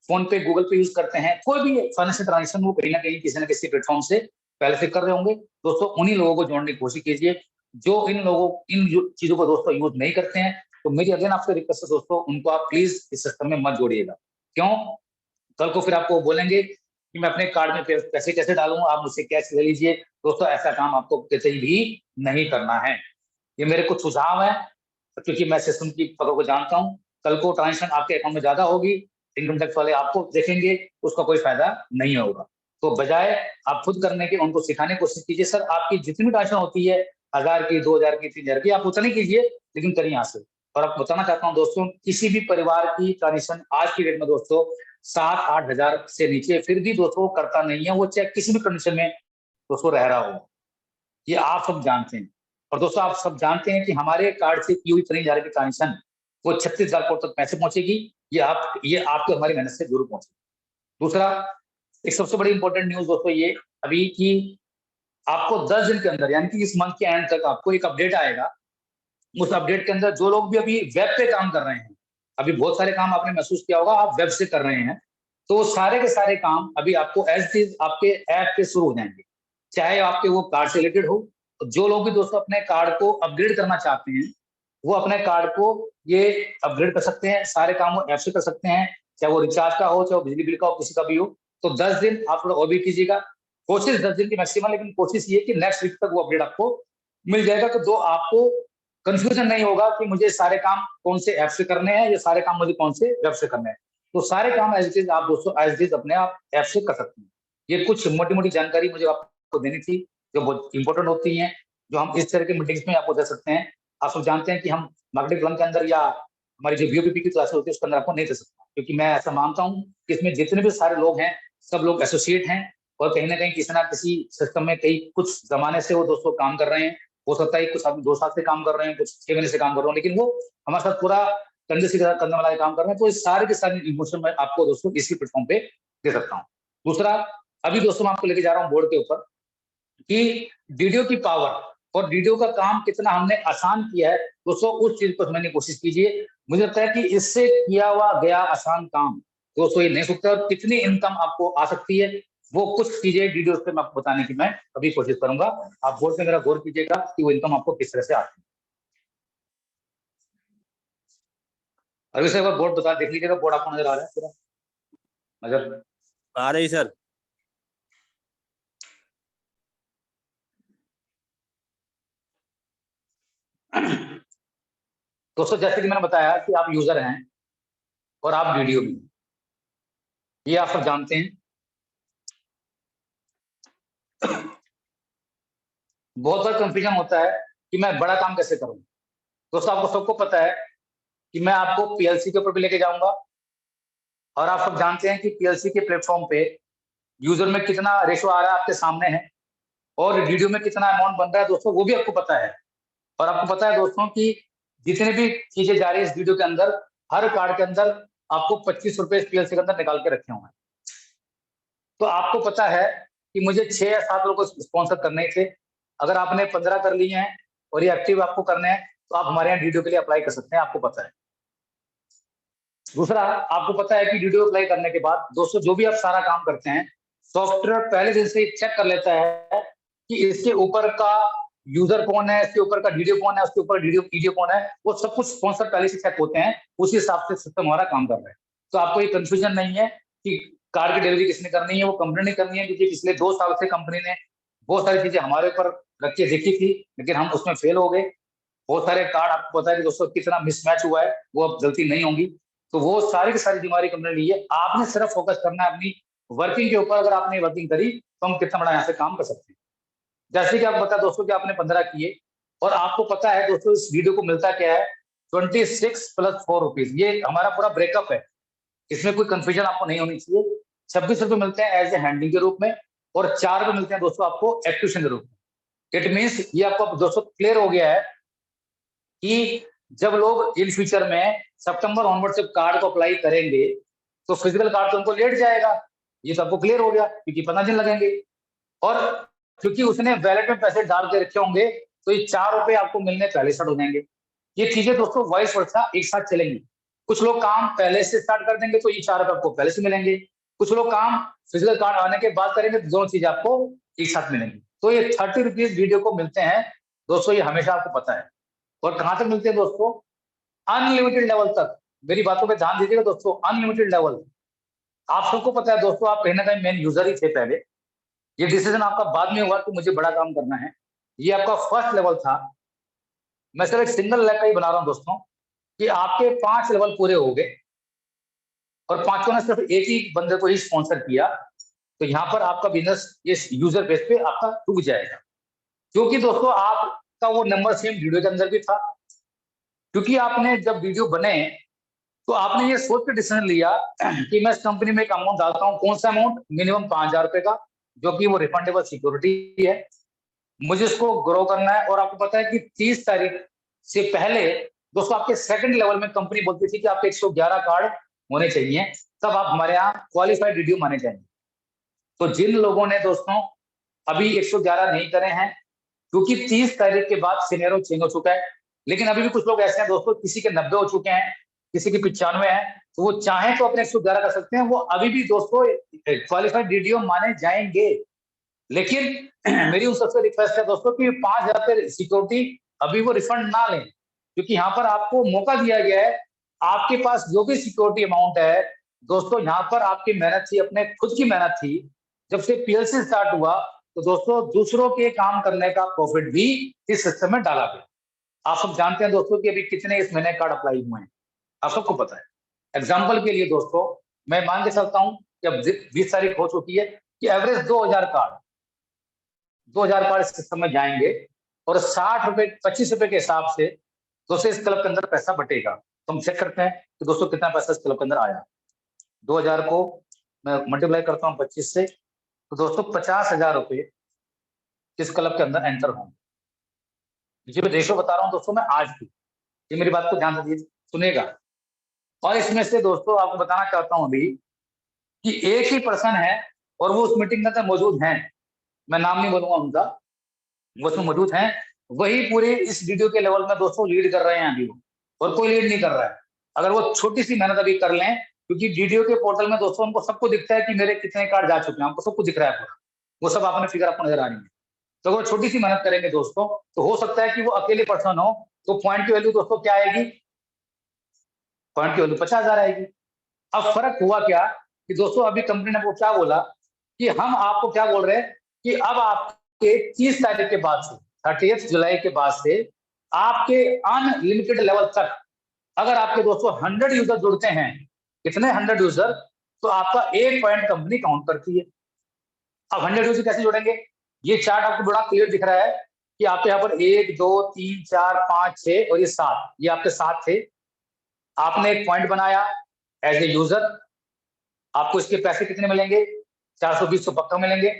फोन पे, गूगल पे यूज करते हैं, कोई भी फाइनेंशियल ट्रांजेक्शन वो कहीं ना कहीं किसी न किसी प्लेटफॉर्म से पहले से कर रहे होंगे। दोस्तों उन्हीं लोगों को जोड़ने की कोशिश कीजिए जो इन चीजों को दोस्तों यूज नहीं करते हैं। तो मेरी अगेन आपसे रिक्वेस्ट है दोस्तों, उनको आप प्लीज इस सिस्टम में मत जोड़िएगा। क्यों? कल को फिर आपको बोलेंगे कि मैं अपने कार्ड में पैसे कैसे डालूं, आप मुझसे कैश ले लीजिए। दोस्तों ऐसा काम आपको किसी भी नहीं करना है। ये मेरे कुछ सुझाव है, क्योंकि मैं सिस्टम की पकड़ को जानता हूँ। कल को ट्रांजेक्शन आपके अकाउंट में ज्यादा होगी, इनकम टैक्स वाले आपको देखेंगे, उसका कोई फायदा नहीं होगा। तो बजाय आप खुद करने के, उनको सिखाने की कोशिश कीजिए। सर आपकी जितनी भी ट्रांजेक्शन होती है, 1000 की, 2000 की, 3000 की, आप उतनी कीजिए, लेकिन करिए यहाँ से। और आप बताना चाहता हूँ दोस्तों, किसी भी परिवार की ट्रांजेक्शन आज की डेट में दोस्तों 7-8 हजार से नीचे फिर भी दोस्तों करता नहीं है, वो चाहे किसी भी कंडीशन में दोस्तों रह रहा हो। ये आप सब जानते हैं। और दोस्तों आप सब जानते हैं कि हमारे कार्ड से की हुई 3000 की ट्रांजेक्शन वो 36,000 करोड़ तक पैसे पहुंचेगी। ये आपको हमारी मेहनत से जरूर पहुंचेगी। दूसरा, एक सबसे बड़ी इंपॉर्टेंट न्यूज दोस्तों ये अभी कि आपको 10 दिन के अंदर, यानी कि इस मंथ के एंड तक आपको एक अपडेट आएगा। उस अपडेट के अंदर जो लोग भी अभी वेब पे काम कर रहे हैं, अभी बहुत सारे काम आपने महसूस किया होगा आप वेब से कर रहे हैं, तो सारे के सारे काम अभी आपको एज इट इज आपके ऐप पे शुरू हो जाएंगे, चाहे आपके वो कार्ड से रिलेटेड हो। जो लोग भी दोस्तों अपने कार्ड को अपग्रेड करना चाहते हैं, वो अपने कार्ड को ये अपग्रेड कर सकते हैं, सारे काम वो ऐप से कर सकते हैं, चाहे वो रिचार्ज का हो, चाहे वो बिजली बिल का हो, किसी का भी हो। तो 10 दिन आप थोड़ा और भी कीजिएगा, कोशिश 10 दिन की मैक्सिमम, लेकिन कोशिश ये कि नेक्स्ट वीक तक वो अपडेट आपको मिल जाएगा। तो जो आपको कंफ्यूजन नहीं होगा कि मुझे सारे काम कौन से ऐप से करने हैं या सारे काम मुझे कौन से वेब से करने हैं। तो सारे काम एज इट इज आप दोस्तों एज इट इज अपने आप ऐप से कर सकते हैं। ये कुछ मोटी मोटी जानकारी मुझे आपको देनी थी जो बहुत इंपॉर्टेंट होती है, जो हम इस तरह के मीटिंग्स में आपको दे सकते हैं। आप सब जानते हैं कि हम मार्केटिंग प्लान के अंदर या हमारी जो बीओपीपी की क्लास होती है उसके अंदर आपको नहीं दे सकता, क्योंकि मैं ऐसा मानता हूँ कि इसमें जितने भी सारे लोग हैं सब लोग एसोसिएट हैं और कहीं ना कहीं किसी ना किसी सिस्टम में कई कुछ जमाने से वो दोस्तों काम कर रहे हैं। हो सकता है कुछ आदमी 2 साल से काम कर रहे हैं, कुछ 6 महीने से काम कर रहे हैं, लेकिन वो हमारे साथ पूरा कंधे से करने वाला काम कर रहे हैं। तो इस सारे के सारे इन्फॉर्मेशन मैं आपको दोस्तों इसी प्लेटफॉर्म पे दे सकता हूँ। दूसरा, अभी दोस्तों मैं आपको लेके जा रहा हूँ बोर्ड के ऊपर कि वीडियो की पावर और वीडियो का काम कितना हमने आसान किया है। दोस्तों उस चीज को समझने की कोशिश कीजिए। मुझे लगता है कि इससे किया हुआ गया आसान काम दोस्तों ये नहीं सकता, और कितनी इनकम आपको आ सकती है वो कुछ चीजें वीडियोस पे मैं आपको बताने की मैं अभी कोशिश करूंगा। आप बोर्ड में मेरा गौर कीजिएगा कि वो इनकम आपको किस तरह से आती है। अभी से बोर्ड बता देख लीजिएगा, बोर्ड आपको नजर आ रहा है पूरा नजर आ रही सर। दोस्तों जैसे कि मैंने बताया कि आप यूजर हैं और आप वीडियो भी, ये आप सब जानते हैं। बहुत बार कंफ्यूजन होता है कि मैं बड़ा काम कैसे करूं। दोस्तों आपको सबको पता है कि मैं आपको पीएलसी के ऊपर भी लेके जाऊंगा, और आप सब जानते हैं कि पीएलसी के प्लेटफॉर्म पे यूजर में कितना रेशो आ रहा है आपके सामने है, और वीडियो में कितना अमाउंट बन रहा है दोस्तों वो भी आपको पता है। और आपको पता है दोस्तों कि जितने भी चीजें जा रही है इस वीडियो के अंदर, हर कार्ड के अंदर आपको 25 रुपए पीएलसी के अंदर निकाल के रखे हुए हैं। तो आपको पता है कि मुझे 6 या 7 लोगों को स्पॉन्सर करने थे। अगर आपने 15 कर लिए हैं और ये एक्टिव आपको करने हैं तो आप हमारे यहाँ वीडियो के लिए अप्लाई कर सकते हैं, आपको पता है। दूसरा, आपको पता है कि वीडियो अप्लाई करने के बाद दोस्तों जो भी आप सारा काम करते हैं, सॉफ्टवेयर पहले दिन से चेक कर लेता है कि इसके ऊपर का यूजर कौन है, इसके ऊपर का वीडियो कौन है, उसके ऊपर वीडियो कौन है, वो सब कुछ स्पॉन्सर पहले से चेक होते हैं। उसी हिसाब से सिस्टम हमारा काम कर रहा है। तो आपको ये कंफ्यूजन नहीं है कि कार की डिलीवरी किसने करनी है, वो कंपनी ने करनी है, क्योंकि पिछले 2 साल से कंपनी ने बहुत सारी चीजें हमारे ऊपर रख के देखी थी, लेकिन हम उसमें फेल हो गए। बहुत सारे कार्ड आपको पता है कि दोस्तों कितना मिसमैच हुआ है, वो अब गलती नहीं होंगी। तो वो सारी की सारी बीमारी कंपनी ली है। आपने सिर्फ फोकस करना है अपनी वर्किंग के ऊपर। अगर आपने वर्किंग करी तो हम कितना बड़ा यहाँ से काम कर सकते हैं। जैसे कि आपको पता दोस्तों कि आपने 15 किए, और आपको पता है दोस्तों इस वीडियो को मिलता क्या है, 26 + 4 रुपीज। ये हमारा पूरा ब्रेकअप है, इसमें कोई कंफ्यूजन आपको नहीं होनी चाहिए। 26 रुपए मिलते हैं एज ए हैंडलिंग के रूप में, और 4 रुपए मिलते हैं दोस्तों आपको एक्टिवेशन के रूप में। इट मीन्स ये आपको दोस्तों क्लियर हो गया है कि जब लोग इन फ्यूचर में सितंबर ऑनवर्ड से कार्ड को अप्लाई करेंगे तो फिजिकल कार्ड तो उनको लेट जाएगा। ये तो आपको क्लियर हो गया, क्योंकि 15 दिन लगेंगे, और क्योंकि उसने वैलेट में पैसे डाल के रखे होंगे तो ये 4 रुपए आपको मिलने पहले स्टार्ट हो जाएंगे। ये चीजें दोस्तों वाइस वर्सा एक साथ चलेंगी। कुछ लोग काम पहले से स्टार्ट कर देंगे तो ये 4 रुपए आपको पहले से मिलेंगे। कुछ लोग काम फिजिकल कार्ड आने के बाद करेंगे तो दोनों चीजें आपको एक साथ मिलेंगी। तो ये 30 रुपीज वीडियो को मिलते हैं दोस्तों, ये हमेशा आपको पता है। और कहां तक मिलते हैं दोस्तों? अनलिमिटेड लेवल तक। मेरी बातों पे ध्यान दीजिएगा दोस्तों, अनलिमिटेड लेवल। आप सबको पता है दोस्तों, आप कहीं ना कहीं मेन यूजर ही थे पहले। ये डिसीजन आपका बाद में हुआ कि मुझे बड़ा काम करना है। ये आपका फर्स्ट लेवल था। मैं सिर्फ एक सिंगल लेवल का ही बना रहा हूं दोस्तों, कि आपके 5 लेवल पूरे हो गए और 5 ने सिर्फ एक ही बंदे को ही स्पॉन्सर किया, तो यहाँ पर आपका बिजनेस इस यूजर बेस पे आपका रुक जाएगा। क्योंकि दोस्तों आपका वो नंबर सेम वीडियो के अंदर भी था। क्योंकि आपने जब वीडियो बने तो आपने ये सोच के डिसीजन लिया कि मैं इस कंपनी में एक अमाउंट डालता हूँ। कौन सा अमाउंट? मिनिमम 5,000 रुपए का, जो कि वो रिफंडेबल सिक्योरिटी है। मुझे इसको ग्रो करना है। और आपको पता है कि 30 तारीख से पहले दोस्तों आपके सेकंड लेवल में कंपनी बोलती थी कि आपके 111 कार्ड होने चाहिए, तब आप हमारे यहाँ क्वालिफाइड वीडियो माने जाएंगे। तो जिन लोगों ने दोस्तों अभी 111 नहीं करे हैं, क्योंकि 30 तारीख के बाद सिनेरियो चेंज हो चुका है, लेकिन अभी भी कुछ लोग ऐसे हैं दोस्तों, किसी के 90 हो चुके हैं, किसी के 95 है, तो वो चाहे तो अपने 111 कर सकते हैं। वो अभी भी दोस्तों क्वालिफाइड वीडियो माने जाएंगे। लेकिन मेरी उन सबसे रिक्वेस्ट है दोस्तों कि 5,000 पे सिक्योरिटी अभी वो रिफंड ना लें, क्योंकि यहाँ पर आपको मौका दिया गया है। आपके पास जो भी सिक्योरिटी अमाउंट है दोस्तों, यहाँ पर आपकी मेहनत थी, अपने खुद की मेहनत थी। जब से पीएलसी स्टार्ट हुआ तो दोस्तों दूसरों के काम करने का प्रॉफिट भी इस सिस्टम में डाला गया। आप सब जानते हैं दोस्तों कि अभी कितने इस महीने कार्ड अप्लाई हुए हैं, आप सबको पता है। एग्जाम्पल के लिए दोस्तों मैं मान के चलता हूँ कि अब 20 तारीख हो चुकी है कि एवरेज 2000 कार्ड इस सिस्टम में जाएंगे और 60 रुपए 25 रुपए के हिसाब से दोस्तों इस क्लब के अंदर पैसा बटेगा। तो हम चेक करते हैं कि दोस्तों कितना पैसा इस क्लब के अंदर आया। 2000 को मैं मल्टीप्लाई करता हूँ 25 से, तो दोस्तों 50,000 रुपए इस क्लब के अंदर एंटर होंगे। जी मैं रेशो बता रहा हूँ दोस्तों, मैं आज की, ये मेरी बात को ध्यान से दीजिए, सुनेगा। और इसमें से दोस्तों आपको बताना चाहता हूं अभी कि एक ही पर्सन है और वो उस मीटिंग के अंदर मौजूद हैं, मैं नाम नहीं बोलूंगा उनका, वो उसमें मौजूद हैं, वही पूरे इस वीडियो के लेवल में दोस्तों लीड कर रहे हैं अभी वो, और कोई लीड नहीं कर रहा है। अगर वो छोटी सी मेहनत अभी कर लें, क्योंकि वीडियो के पोर्टल में दोस्तों उनको सबको दिखता है कि मेरे कितने कार्ड जा चुके हैं, हमको सबको दिख रहा है पूरा, वो सब आपने फिगर आपको नजर आ रही है। तो अगर छोटी सी मेहनत करेंगे दोस्तों तो हो सकता है कि वो अकेले पर्सन हो, तो पॉइंट की वैल्यू दोस्तों क्या आएगी, पॉइंट की वैल्यू 50,000 आएगी। अब फर्क हुआ क्या कि दोस्तों अभी कंपनी ने वो क्या बोला कि हम आपको क्या बोल रहे हैं कि अब आपके 30 तारीख के बाद से 30 जुलाई के बाद से आपके अनलिमिटेड लेवल तक अगर आपके दोस्तों 100 यूजर जुड़ते हैं, कितने 100 यूजर, तो आपका एक पॉइंट कंपनी काउंट करती है। अब 100 यूजर कैसे जुड़ेंगे, ये चार्ट आपको बड़ा क्लियर दिख रहा है कि आपके यहाँ पर 1 2 3 4 5 6 और ये 7, ये आपके 7 थे। आपने एक पॉइंट बनाया एज ए यूजर, आपको इसके पैसे कितने मिलेंगे, 420 तो पक्का मिलेंगे,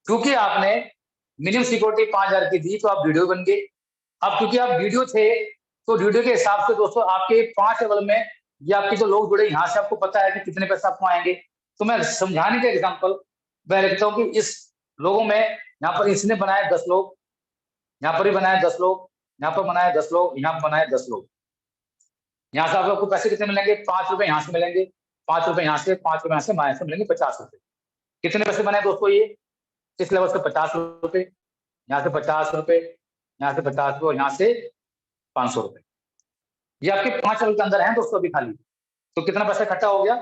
क्योंकि आपने मिनिमम सिक्योरिटी 5,000 की दी तो आप वीडियो बन गए। अब क्योंकि आप वीडियो थे तो वीडियो के हिसाब से दोस्तों आपके 5 लेवल में ये आपके जो लोग जुड़े यहाँ से आपको पता है कि कितने पैसे आपको आएंगे। तो मैं समझाने का एग्जाम्पल मैं लिखता हूँ कि इस लोगों में यहाँ पर इसने बनाए 10 लोग, यहाँ पर भी बनाए 10 लोग, यहाँ पर बनाए 10 लोग, यहाँ पर बनाए 10 लोग, यहाँ से आपको पैसे कितने मिलेंगे, 5 रुपए यहाँ से मिलेंगे, 5 रुपए यहाँ से, 5 रुपए यहाँ से, माइनस से मिलेंगे 50 रुपए। कितने पैसे बने दोस्तों, ये इस लेवल से 50 रुपए, यहाँ से 50 रुपए, यहाँ से 50 रुपए और यहाँ से 500 रुपए। ये आपके 5 लेवल के अंदर है दोस्तों अभी खाली। तो कितना पैसा इकट्ठा हो गया,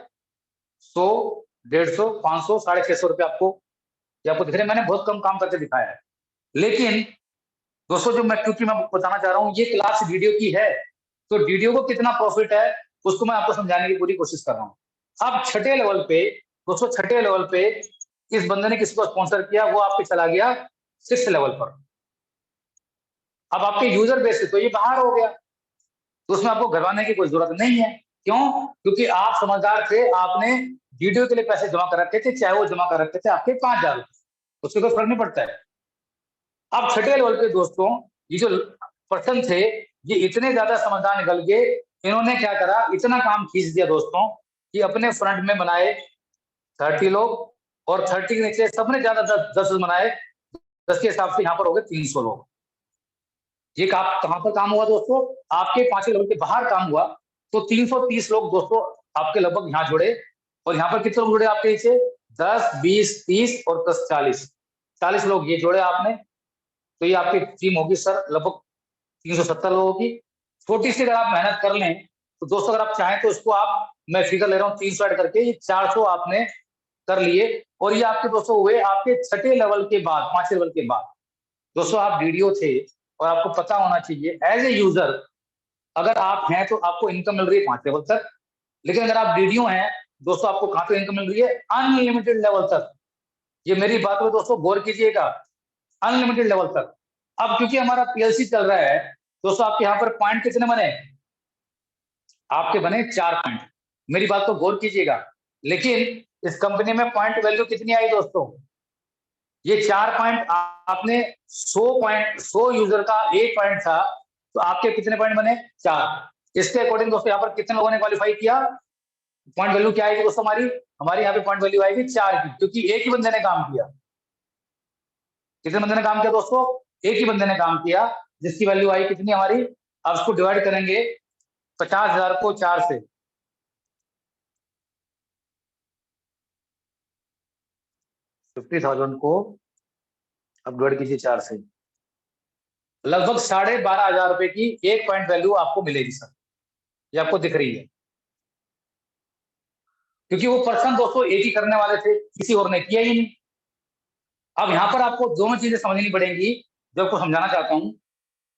100 150 500 650 रुपए आपको, ये आपको दिख रहे हैं। मैंने बहुत कम काम करके दिखाया है, लेकिन दोस्तों जो मैं क्योंकि मैं बताना चाह रहा हूँ ये क्लास वीडियो की है, तो वीडियो को कितना प्रॉफिट है उसको मैं आपको समझाने की पूरी कोशिश कर रहा हूँ। अब छठे लेवल पे दोस्तों, छठे लेवल पे इस बंदे ने किसी को स्पॉन्सर किया, वो आपके चला गया 6th लेवल पर। अब आपके यूजर बेस से तो ये बाहर हो गया, तो उसमें आपको घबराने की कोई जरूरत नहीं है। क्यों, क्योंकि आप समझदार थे, आपने वीडियो के लिए पैसे जमा कर रखे थे, चाहे वो जमा कर रखे थे आपके 5,000, उससे कोई फर्क नहीं पड़ता है। अब छठे लेवल पे दोस्तों ये जो पर्सन थे ये इतने ज्यादा समझदार निकल गए, इन्होंने क्या करा, इतना काम खींच दिया दोस्तों कि अपने फ्रंट में बनाए 30 लोग और 30 के नीचे सबने ज्यादा 10 बनाए, 10 के हिसाब से यहाँ पर हो गए 300 लोग। ये कहाँ पर काम हुआ दोस्तों, आपके 5 लेवल के बाहर काम हुआ। तो 330 लोग दोस्तों आपके लगभग यहाँ जुड़े, और यहाँ पर कितने लोग जुड़े आपके नीचे, 10 20 30 और 10 40 लोग ये जोड़े आपने। तो ये आपकी टीम होगी सर लगभग 370 लोगों की। छोटी सी अगर आप मेहनत कर लें तो दोस्तों अगर आप चाहें तो इसको आप, मैं फिगर ले रहा हूँ 300 ऐड करके, ये 400 आपने कर लिए, और ये आपके दोस्तों हुए आपके छठे लेवल के बाद, 5 लेवल के बाद। दोस्तों आप वीडियो थे और आपको पता होना चाहिए एज ए यूजर अगर आप हैं तो आपको इनकम मिल रही है 5 लेवल तक, लेकिन अगर आप वीडियो हैं दोस्तों आपको कहाँ पे इनकम मिल रही है, अनलिमिटेड लेवल तक। ये मेरी बात को दोस्तों गौर कीजिएगा, अनलिमिटेड लेवल तक। अब क्योंकि हमारा पीएलसी चल रहा है दोस्तों, आपके यहाँ पर पॉइंट कितने बने, आपके बने 4 पॉइंट, मेरी बात को गौर कीजिएगा। लेकिन इस कंपनी में पॉइंट वैल्यू कितनी आई दोस्तों, ये 4 पॉइंट, आपने 100 यूजर का 1 पॉइंट था, तो आपके कितने पॉइंट बने, 4। इसके अकॉर्डिंग दोस्तों यहाँ पर कितने लोगों ने क्वालिफाई किया, पॉइंट वैल्यू क्या आएगी दोस्तों, हमारी यहाँ पे पॉइंट वैल्यू आएगी 4 की, क्योंकि एक ही बंदे ने काम किया। कितने बंदे ने काम किया दोस्तों, एक ही बंदे ने काम किया, जिसकी वैल्यू आई कितनी हमारी। अब इसको डिवाइड करेंगे 50,000 को 4 से, 50,000 को अब डिवाइड कीजिए 4 से, लगभग 12,500 रुपए की 1 पॉइंट वैल्यू आपको मिलेगी सर, ये आपको दिख रही है। क्योंकि वो पर्सन दोस्तों एक ही करने वाले थे, किसी और ने किया ही नहीं। अब यहाँ पर आपको दोनों चीजें समझनी पड़ेंगी जो आपको समझाना चाहता हूँ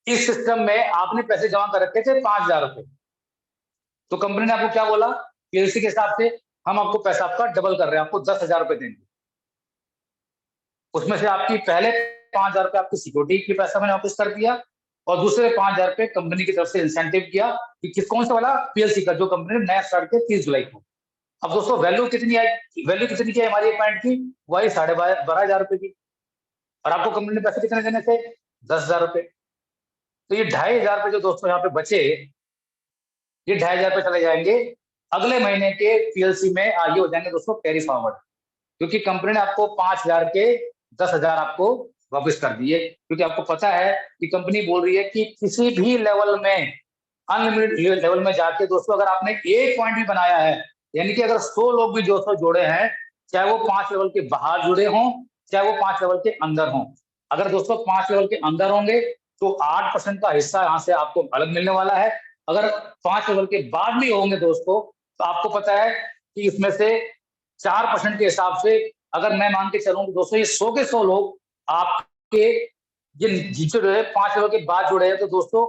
इस सिस्टम में आपने पैसे जमा कर रखे थे 5,000 रुपए, तो कंपनी ने आपको क्या बोला, पीएलसी के हिसाब से हम आपको पैसा आपका डबल कर रहे हैं, आपको 10,000 रुपए देंगे। उसमें से आपकी पहले 5,000 रुपए आपकी सिक्योरिटी की पैसा मैंने वापस कर दिया, और दूसरे 5,000 रुपए कंपनी की तरफ से इंसेंटिव किया कि कौन सा वाला, पीएलसी का, जो कंपनी ने नया स्टार्ट किया 30 जुलाई को। अब दोस्तों वैल्यू कितनी आई, वैल्यू कितनी की है हमारी एक पॉइंट की, वही 12,500 रुपए की, और आपको कंपनी ने पैसे कितने देने थे, 10,000 रुपए। तो ये 2,500 रुपए जो दोस्तों यहाँ पे बचे, ये 2,500 रुपए चले जाएंगे अगले महीने के पीएलसी में, आगे हो जाएंगे दोस्तों कैरी फॉरवर्ड, क्योंकि कंपनी ने आपको 5,000 के 10,000 आपको वापस कर दिए, क्योंकि आपको पता है कि कंपनी बोल रही है कि किसी भी लेवल में, अनलिमिटेड लेवल में जाके दोस्तों अगर आपने एक पॉइंट भी बनाया है, यानी कि अगर 100 लोग भी दोस्तों जुड़े हैं, चाहे वो 5 लेवल के बाहर जुड़े हों, चाहे वो 5 लेवल के अंदर हों, अगर दोस्तों 5 लेवल के अंदर होंगे तो 8% का हिस्सा यहाँ से आपको अलग मिलने वाला है। अगर 5 लेवल के बाद भी होंगे दोस्तों, तो आपको पता है कि इसमें से 4% के हिसाब से, अगर मैं मान के चलूं दोस्तों, ये 100 के 100 लोग आपके ये जो है 5 लेवल के बाद जुड़े हैं, तो दोस्तों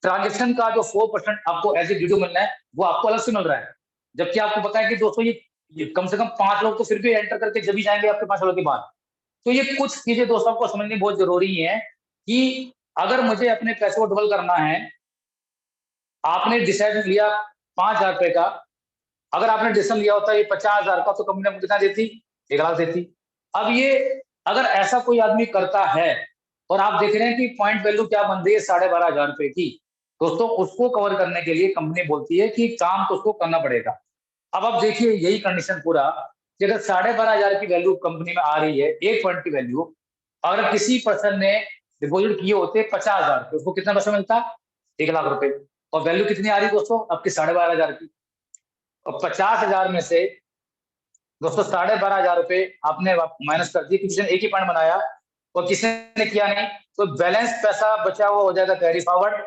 ट्रांजेक्शन का जो 4% आपको एज ए वीडियो मिलना है, वो आपको अलग से मिल रहा है। जबकि आपको पता है कि दोस्तों ये कम से कम 5 लोग तो फिर भी एंटर करके जब ही जाएंगे आपके 5 लेवल के बाद। तो ये कुछ चीजें दोस्तों आपको समझनी बहुत जरूरी है कि अगर मुझे अपने पैसे को डबल करना है, आपने डिसाइड लिया 5,000 रुपए का, अगर आपने डिसीजन लिया होता ये 50,000 का, तो कंपनी आपको कितना देती, 1 लाख देती। अब ये अगर ऐसा कोई आदमी करता है और आप देख रहे हैं कि पॉइंट वैल्यू क्या बन रही है 12,500 रुपए की, दोस्तों उसको कवर करने के लिए कंपनी बोलती है कि काम तो उसको करना पड़ेगा। अब आप देखिए यही कंडीशन पूरा, कि अगर 12,500 की वैल्यू कंपनी में आ रही है, एक पॉइंट की वैल्यू, अगर किसी पर्सन ने डिपोजिट किए होते 50,000, तो उसको कितना पैसा मिलता, 1 लाख रुपए, और वैल्यू कितनी आ रही दोस्तों आपकी 12,500 की। और 50,000 में से दोस्तों 12,500 रुपए आपने माइनस कर दिए, किसी ने एक ही पॉइंट बनाया और किसी ने किया नहीं, तो बैलेंस पैसा बचा हुआ हो जाएगा कैरी फॉरवर्ड।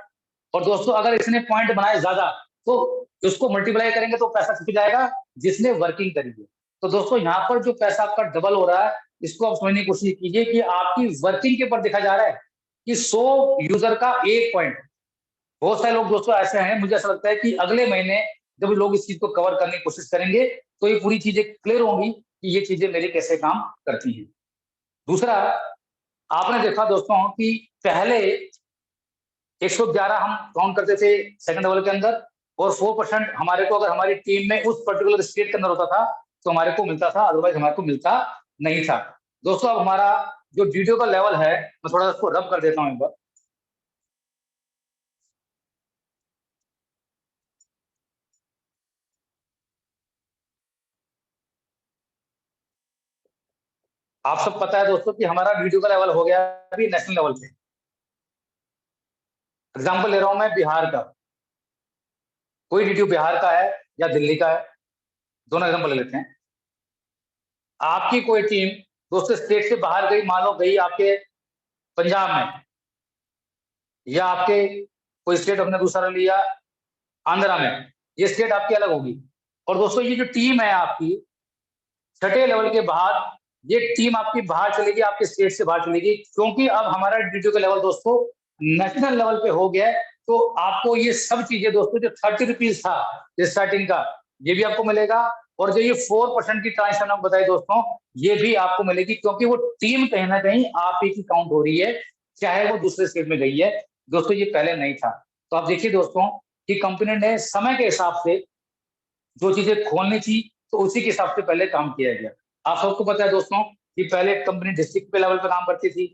और दोस्तों अगर इसने पॉइंट बनाए ज्यादा, तो उसको मल्टीप्लाई करेंगे तो पैसा छुप जाएगा जिसने वर्किंग करी है। तो दोस्तों यहाँ पर जो पैसा आपका डबल हो रहा है, इसको आप समझने की कोशिश कीजिए कि आपकी वर्किंग के ऊपर देखा जा रहा है कि 100 यूजर का एक पॉइंट। बहुत सारे लोग दोस्तों ऐसे हैं, मुझे ऐसा लगता है कि अगले महीने जब लोग इस चीज को कवर करने की कोशिश करेंगे, तो ये पूरी चीजें क्लियर होंगी कि ये चीजें मेरी कैसे काम करती हैं। दूसरा, आपने देखा दोस्तों कि पहले 111 हम काउंट करते थे सेकंड लेवल के अंदर, और 4% हमारे को, अगर हमारी टीम में उस पर्टिकुलर स्टेट के अंदर होता था तो हमारे को मिलता था, अदरवाइज हमारे को मिलता नहीं था। दोस्तों अब हमारा जो वीडियो का लेवल है, मैं थोड़ा उसको रब कर देता हूँ एक बार। आप सब पता है दोस्तों कि हमारा वीडियो का लेवल हो गया अभी नेशनल लेवल पे। एग्जाम्पल ले रहा हूं मैं बिहार का, कोई वीडियो बिहार का है या दिल्ली का है, दोनों एग्जाम्पल ले लेते हैं। आपकी कोई टीम दोस्तों स्टेट से बाहर गई, मान लो गई आपके पंजाब में, या आपके कोई स्टेट अपने दूसरा लिया आंध्रा में, ये स्टेट आपकी अलग होगी। और दोस्तों ये जो टीम है आपकी छठे लेवल के बाद, ये टीम आपकी बाहर चलेगी, आपके स्टेट से बाहर चलेगी, क्योंकि अब हमारा वीडियो का लेवल दोस्तों नेशनल लेवल पे हो गया है। तो आपको ये सब चीजें दोस्तों, जो 30 रुपीज था स्टार्टिंग का, ये भी आपको मिलेगा, और जो ये 4% की ट्रांजेक्शन आपको बताई दोस्तों, ये भी आपको मिलेगी, क्योंकि वो टीम कहीं ना कहीं आप ही की काउंट हो रही है, चाहे वो दूसरे स्टेट में गई है। दोस्तों ये पहले नहीं था। तो आप देखिए दोस्तों कि कंपनी ने समय के हिसाब से जो चीजें खोलनी थी, तो उसी के हिसाब से पहले काम किया गया। आप सबको पता है दोस्तों कि पहले कंपनी डिस्ट्रिक्ट पे लेवल पे काम करती थी,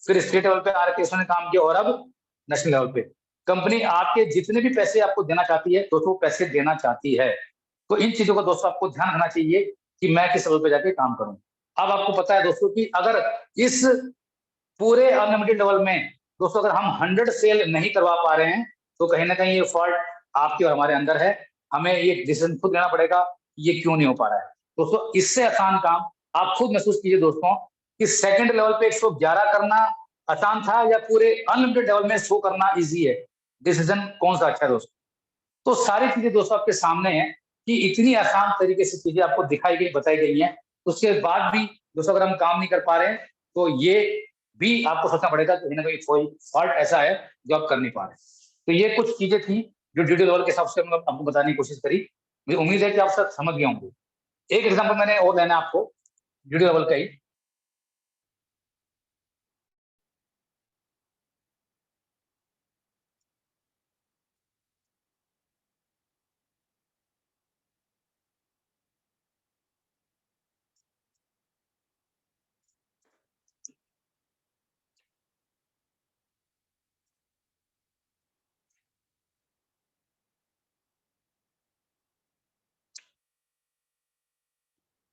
फिर स्टेट लेवल पे आरकेएस ने काम किया, और अब नेशनल लेवल पे कंपनी आपके जितने भी पैसे आपको देना चाहती है दोस्तों, पैसे देना चाहती है। तो इन चीजों का दोस्तों आपको ध्यान रखना चाहिए कि मैं किस लेवल पे जाके काम करूं। अब आपको पता है दोस्तों कि अगर इस पूरे अनलिमिटेड लेवल में दोस्तों अगर हम 100 सेल नहीं करवा पा रहे हैं, तो कहीं ना कहीं ये फॉल्ट आपके और हमारे अंदर है। हमें ये डिसीजन खुद लेना पड़ेगा, ये क्यों नहीं हो पा रहा है। दोस्तों इससे आसान काम आप खुद महसूस कीजिए दोस्तों, कि सेकंड लेवल पे 111 करना आसान था, या पूरे अनलिमिटेड लेवल में 100 करना इजी है। डिसीजन कौन सा अच्छा है दोस्तों। तो सारी चीजें दोस्तों आपके सामने है कि इतनी आसान तरीके से चीजें आपको दिखाई गई, बताई गई हैं, उसके बाद भी दोस्तों अगर हम काम नहीं कर पा रहे हैं, तो ये भी आपको सोचना पड़ेगा कि कहीं ना कहीं कोई फॉल्ट ऐसा है जो आप कर नहीं पा रहे। तो ये कुछ चीजें थी जो ड्यूटी लेवल के हिसाब से मैं आपको बताने की कोशिश करी। मुझे उम्मीद है कि आप सब समझ गए होंगे। एक एग्जाम्पल मैंने और लेना है आपको ड्यूटी लेवल का ही।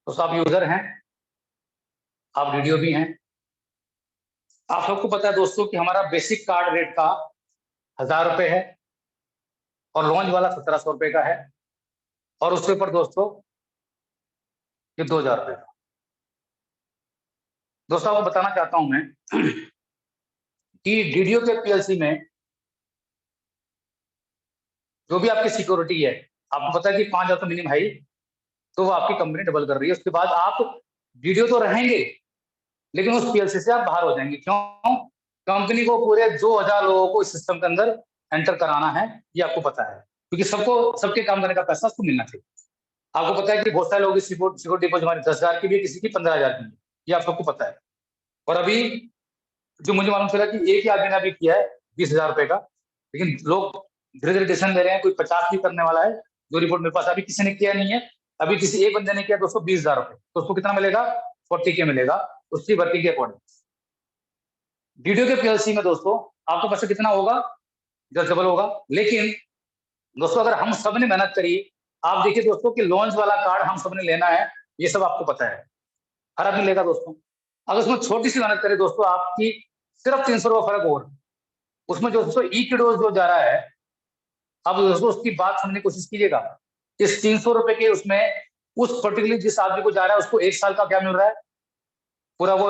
तो आप यूजर हैं, आप वीडियो भी हैं। आप सबको पता है दोस्तों कि हमारा बेसिक कार्ड रेट का 1000 रुपए है और लॉन्च वाला 1700 रुपए का है, और उसके ऊपर दोस्तों ये 2000 रुपए का। दोस्तों आपको बताना चाहता हूं मैं कि डीडीओ के पीएलसी में जो भी आपकी सिक्योरिटी है, आपको पता है कि 5000 तो मिनिमम है ही, तो वो आपकी कंपनी डबल कर रही है। उसके बाद आप डीडीओ तो रहेंगे, लेकिन उस पीएलसी से आप बाहर हो जाएंगे। क्यों? कंपनी को पूरे 2000 लोगों को इस सिस्टम के अंदर एंटर कराना है, ये आपको पता है, क्योंकि सबको सबके काम करने का पैसा उसको मिलना चाहिए। आपको पता है कि बहुत सारे लोगों की सिक्योरिटी डिपॉजिट हमारी 10,000 की भी है, किसी की 15,000 की है, ये आप सबको पता है। और अभी जो मुझे मालूम चला कि एक ही आदमी ने अभी किया है 20,000 रुपए का, लेकिन लोग धीरे धीरे डिसीजन ले रहे हैं, कोई 50 की करने वाला है। जो रिपोर्ट मेरे पास अभी किसी ने किया नहीं है, अभी किसी एक बंदे ने किया 220,000 रुपए, तो उसको कितना मिलेगा? 40K मिलेगा उसकी वर्किंग के अकॉर्डिंग। वीडियो के पीएलसी में दोस्तों आपको पैसा कितना होगा? जब डबल होगा। लेकिन दोस्तों अगर हम सब ने मेहनत करी, आप देखिए दोस्तों कि लॉन्च वाला कार्ड हम सब ने लेना है, ये सब आपको पता है, हर आदमी लेगा दोस्तों। अगर उसमें छोटी सी मेहनत करे दोस्तों, आपकी सिर्फ 300 रुपये फर्क और उसमें जो दोस्तों ई की डोज जो जा रहा है, अब दोस्तों उसकी बात समझने की कोशिश कीजिएगा। इस 300 रुपए के उसमें उस पर्टिकुलर जिस आदमी को जा रहा है उसको 1 साल का क्या मिल रहा है? पूरा वो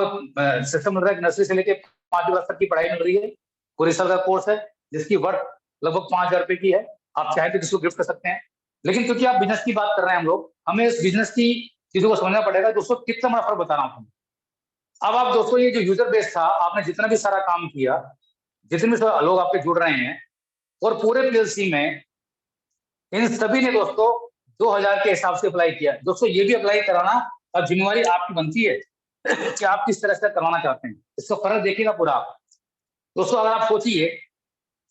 सिस्टम मिल रहा है, नर्सरी से लेके 5 क्लास तक की पढ़ाई मिल रही है। पूरे साल का कोर्स है जिसकी वर्थ लगभग 5,000 रुपए की है। आप चाहे तो किसी को गिफ्ट कर सकते हैं। लेकिन क्योंकि आप बिजनेस की बात कर रहे हैं हम लोग, हमें इस बिजनेस की चीजों को समझना पड़ेगा। दोस्तों कितना बड़ा फर्क बता रहा हूँ। अब आप दोस्तों ये जो यूजर बेस था, आपने जितना भी सारा काम किया, जितने भी लोग आपके जुड़ रहे हैं, और पूरे पीएलसी में इन सभी ने दोस्तों 2000 के हिसाब से अप्लाई किया। दोस्तों ये भी अप्लाई कराना अब जिम्मेवारी आपकी बनती है कि आप किस तरह से करवाना चाहते हैं। इसका फर्क देखिएगा पूरा आप। दोस्तों अगर आप सोचिए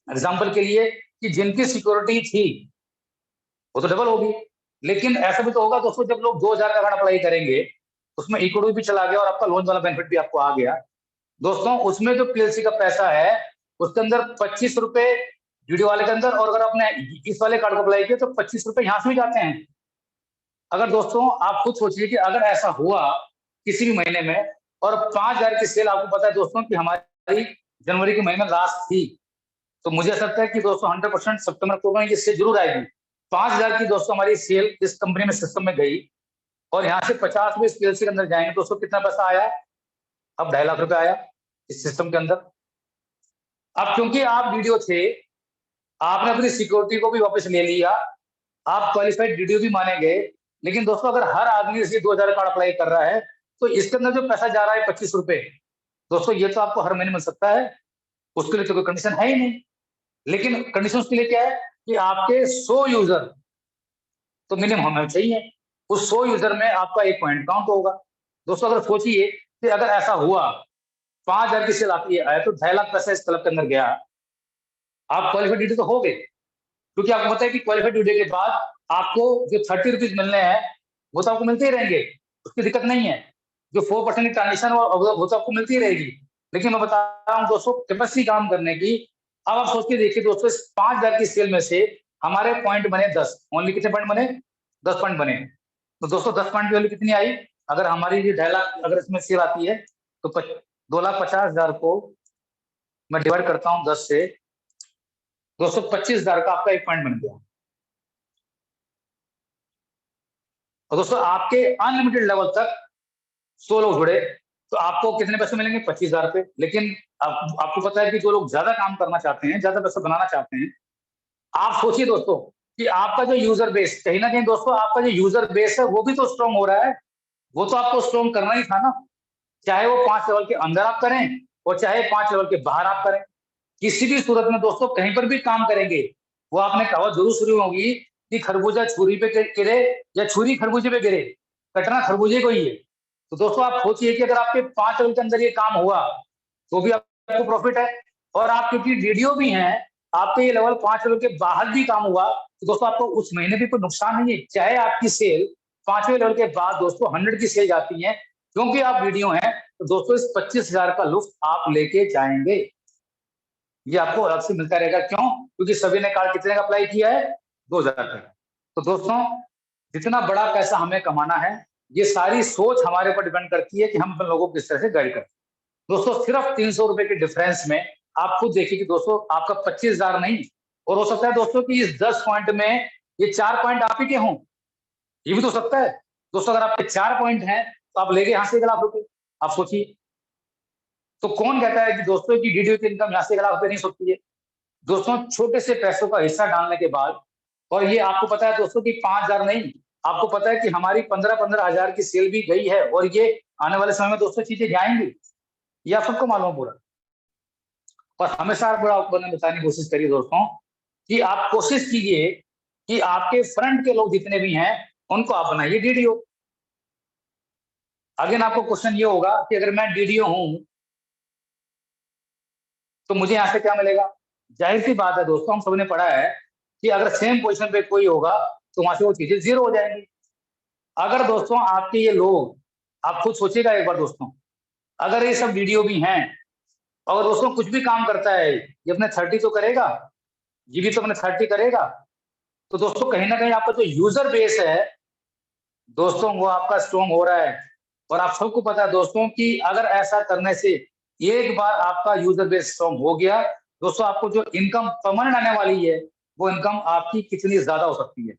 एग्जाम्पल के लिए कि जिनकी सिक्योरिटी थी वो तो डबल होगी, लेकिन ऐसा भी तो होगा दोस्तों जब लोग 2000 का कार्ड अप्लाई करेंगे, उसमें इक्विटी भी चला गया और आपका लोन वाला बेनिफिट भी आपको आ गया। दोस्तों उसमें जो पीएलसी का पैसा है उसके अंदर 25 रुपए वीडियो वाले के अंदर, और अगर आपने इस वाले कार्ड को अप्लाई किया तो 25 रुपए यहाँ से भी जाते हैं। अगर दोस्तों आप खुद सोचिए कि अगर ऐसा हुआ किसी भी महीने में, और 5,000 की सेल, आपको पता है दोस्तों कि हमारी जनवरी के महीने में लास्ट थी, तो मुझे ऐसा लगता है कि दोस्तों 100% सितंबर अक्टूबर में ये सेल जरूर आएगी। 5,000 की दोस्तों हमारी सेल इस कंपनी में सिस्टम में गई, और यहाँ से 50 रुपए इस पीएलसी के अंदर जाएंगे। दोस्तों कितना पैसा आया? अब 2.5 लाख रुपए आया इस सिस्टम के अंदर। अब क्योंकि आप वीडियो थे, आपने अपनी सिक्योरिटी को भी वापस ले लिया, आप क्वालिफाइड वीडियो भी माने गए। लेकिन दोस्तों अगर हर आदमी इसी 2000 कार्ड अप्लाई कर रहा है, तो इसके अंदर जो पैसा जा रहा है 25 रुपए, दोस्तों ये तो आपको हर महीने मिल सकता है, उसके लिए तो कोई कंडीशन है ही नहीं। लेकिन कंडीशन उसके लिए क्या है कि आपके 100 यूजर तो मिनिमम होना चाहिए, उस 100 यूजर में आपका एक पॉइंट काउंट होगा। दोस्तों अगर सोचिए कि अगर ऐसा हुआ 5,000 की सेल आती है तो 2.5 लाख पैसा इस क्लब के अंदर गया, आप क्वालिफाइड वीडियो तो हो गए। क्योंकि आपको पता है कि क्वालिफाइड वीडियो के बाद आपको जो 30 रुपीज मिलने हैं वो तो आपको मिलते ही रहेंगे, उसकी दिक्कत नहीं है। जो 4% की ट्रांजेक्शन वो तो आपको मिलती ही रहेगी। लेकिन मैं बता रहा हूँ दोस्तों कैपेसिटी काम करने की। अब आप सोच के देखिए दोस्तों, इस 5,000 की सेल में से हमारे पॉइंट बने 10, ओनली कितने पॉइंट बने? 10 पॉइंट बने। तो दोस्तों 10 पॉइंट की वैल्यू कितनी आई? अगर हमारी ये 2.5 लाख अगर इसमें सेल आती है तो 2,50,000 को मैं डिवाइड करता हूँ 10 से, दोस्तों 25,000 का आपका एक पॉइंट बन गया। और दोस्तों आपके अनलिमिटेड लेवल तक 100 लोग जुड़े तो आपको कितने पैसे मिलेंगे? 25,000 रुपए। लेकिन आपको पता है कि जो लोग ज्यादा काम करना चाहते हैं, ज्यादा पैसा बनाना चाहते हैं, आप सोचिए दोस्तों कि आपका जो यूजर बेस, कहीं ना कहीं दोस्तों आपका जो यूजर बेस है वो भी तो स्ट्रॉन्ग हो रहा है। वो तो आपको स्ट्रॉन्ग करना ही था ना, चाहे वो 5 लेवल के अंदर आप करें और चाहे 5 लेवल के बाहर आप करें, किसी भी सूरत में दोस्तों कहीं पर भी काम करेंगे, वो आपने कहावत जरूर सुनी होगी कि खरबूजा छुरी पे गिरे या छुरी खरबूजे पे गिरे, कटना खरबूजे को ही है। तो दोस्तों आप सोचिए कि अगर आपके 5 लेवल के अंदर ये काम हुआ तो भी आपको प्रॉफिट है, और आप क्योंकि वीडियो भी हैं, आपके ये लेवल 5 लेवल के बाहर भी काम हुआ तो दोस्तों आपको उस महीने भी कोई नुकसान नहीं है। चाहे आपकी सेल 5वें लेवल के बाद दोस्तों 100 की सेल जाती है, क्योंकि आप वीडियो हैं तो दोस्तों इस 25,000 का लुफ्त आप लेके जाएंगे। ये आपको अलग से मिलता रहेगा। क्यों? क्योंकि सभी ने कार्ड कितने का अप्लाई किया है? 2,000 का। तो दोस्तों जितना बड़ा पैसा हमें कमाना है, ये सारी सोच हमारे ऊपर डिपेंड करती है कि हम अपन लोगों को किस तरह से गाइड करते हैं। दोस्तों सिर्फ 300 रुपए के डिफरेंस में आप खुद देखिए कि दोस्तों आपका 25,000 नहीं, और हो सकता है दोस्तों कि इस 10 पॉइंट में ये 4 पॉइंट आप ही के हों, ये भी तो सकता है। दोस्तों अगर आपके 4 पॉइंट हैं तो आप लेके यहाँ से 1 लाख रुपए, आप सोचिए। तो कौन कहता है कि दोस्तों की वीडियो की इनकम यहाँ से 1 लाख रुपए नहीं सकती है? दोस्तों छोटे से पैसों का हिस्सा डालने के बाद, और ये आपको पता है दोस्तों कि 5,000 नहीं, आपको पता है कि हमारी 15-15 हजार की सेल भी गई है, और ये आने वाले समय में दोस्तों चीजें जाएंगी, ये आप सबको मालूम पूरा। और हमेशा बड़ा मैंने बताने की कोशिश करी दोस्तों कि आप कोशिश कीजिए कि आपके फ्रंट के लोग जितने भी हैं उनको आप बनाइए डीडीओ। अगेन आपको क्वेश्चन ये होगा कि अगर मैं डीडीओ हूं तो मुझे यहां से क्या मिलेगा? जाहिर सी बात है दोस्तों, हम सबने पढ़ा है कि अगर सेम पोजीशन पे कोई होगा तो वहां से वो चीजें 0 हो जाएंगी। अगर दोस्तों आपके ये लोग, आप खुद सोचिएगा एक बार दोस्तों, अगर ये सब वीडियो भी हैं और दोस्तों कुछ भी काम करता है, ये अपने 30 तो करेगा, ये भी तो अपने 30 करेगा, तो दोस्तों कहीं ना कहीं आपका जो यूजर बेस है दोस्तों वो आपका स्ट्रॉन्ग हो रहा है। और आप सबको पता है दोस्तों कि अगर ऐसा करने से एक बार आपका यूजर बेस स्ट्रॉन्ग हो गया, दोस्तों आपको जो इनकम परमानेंट आने वाली है वो इनकम आपकी कितनी ज्यादा हो सकती है।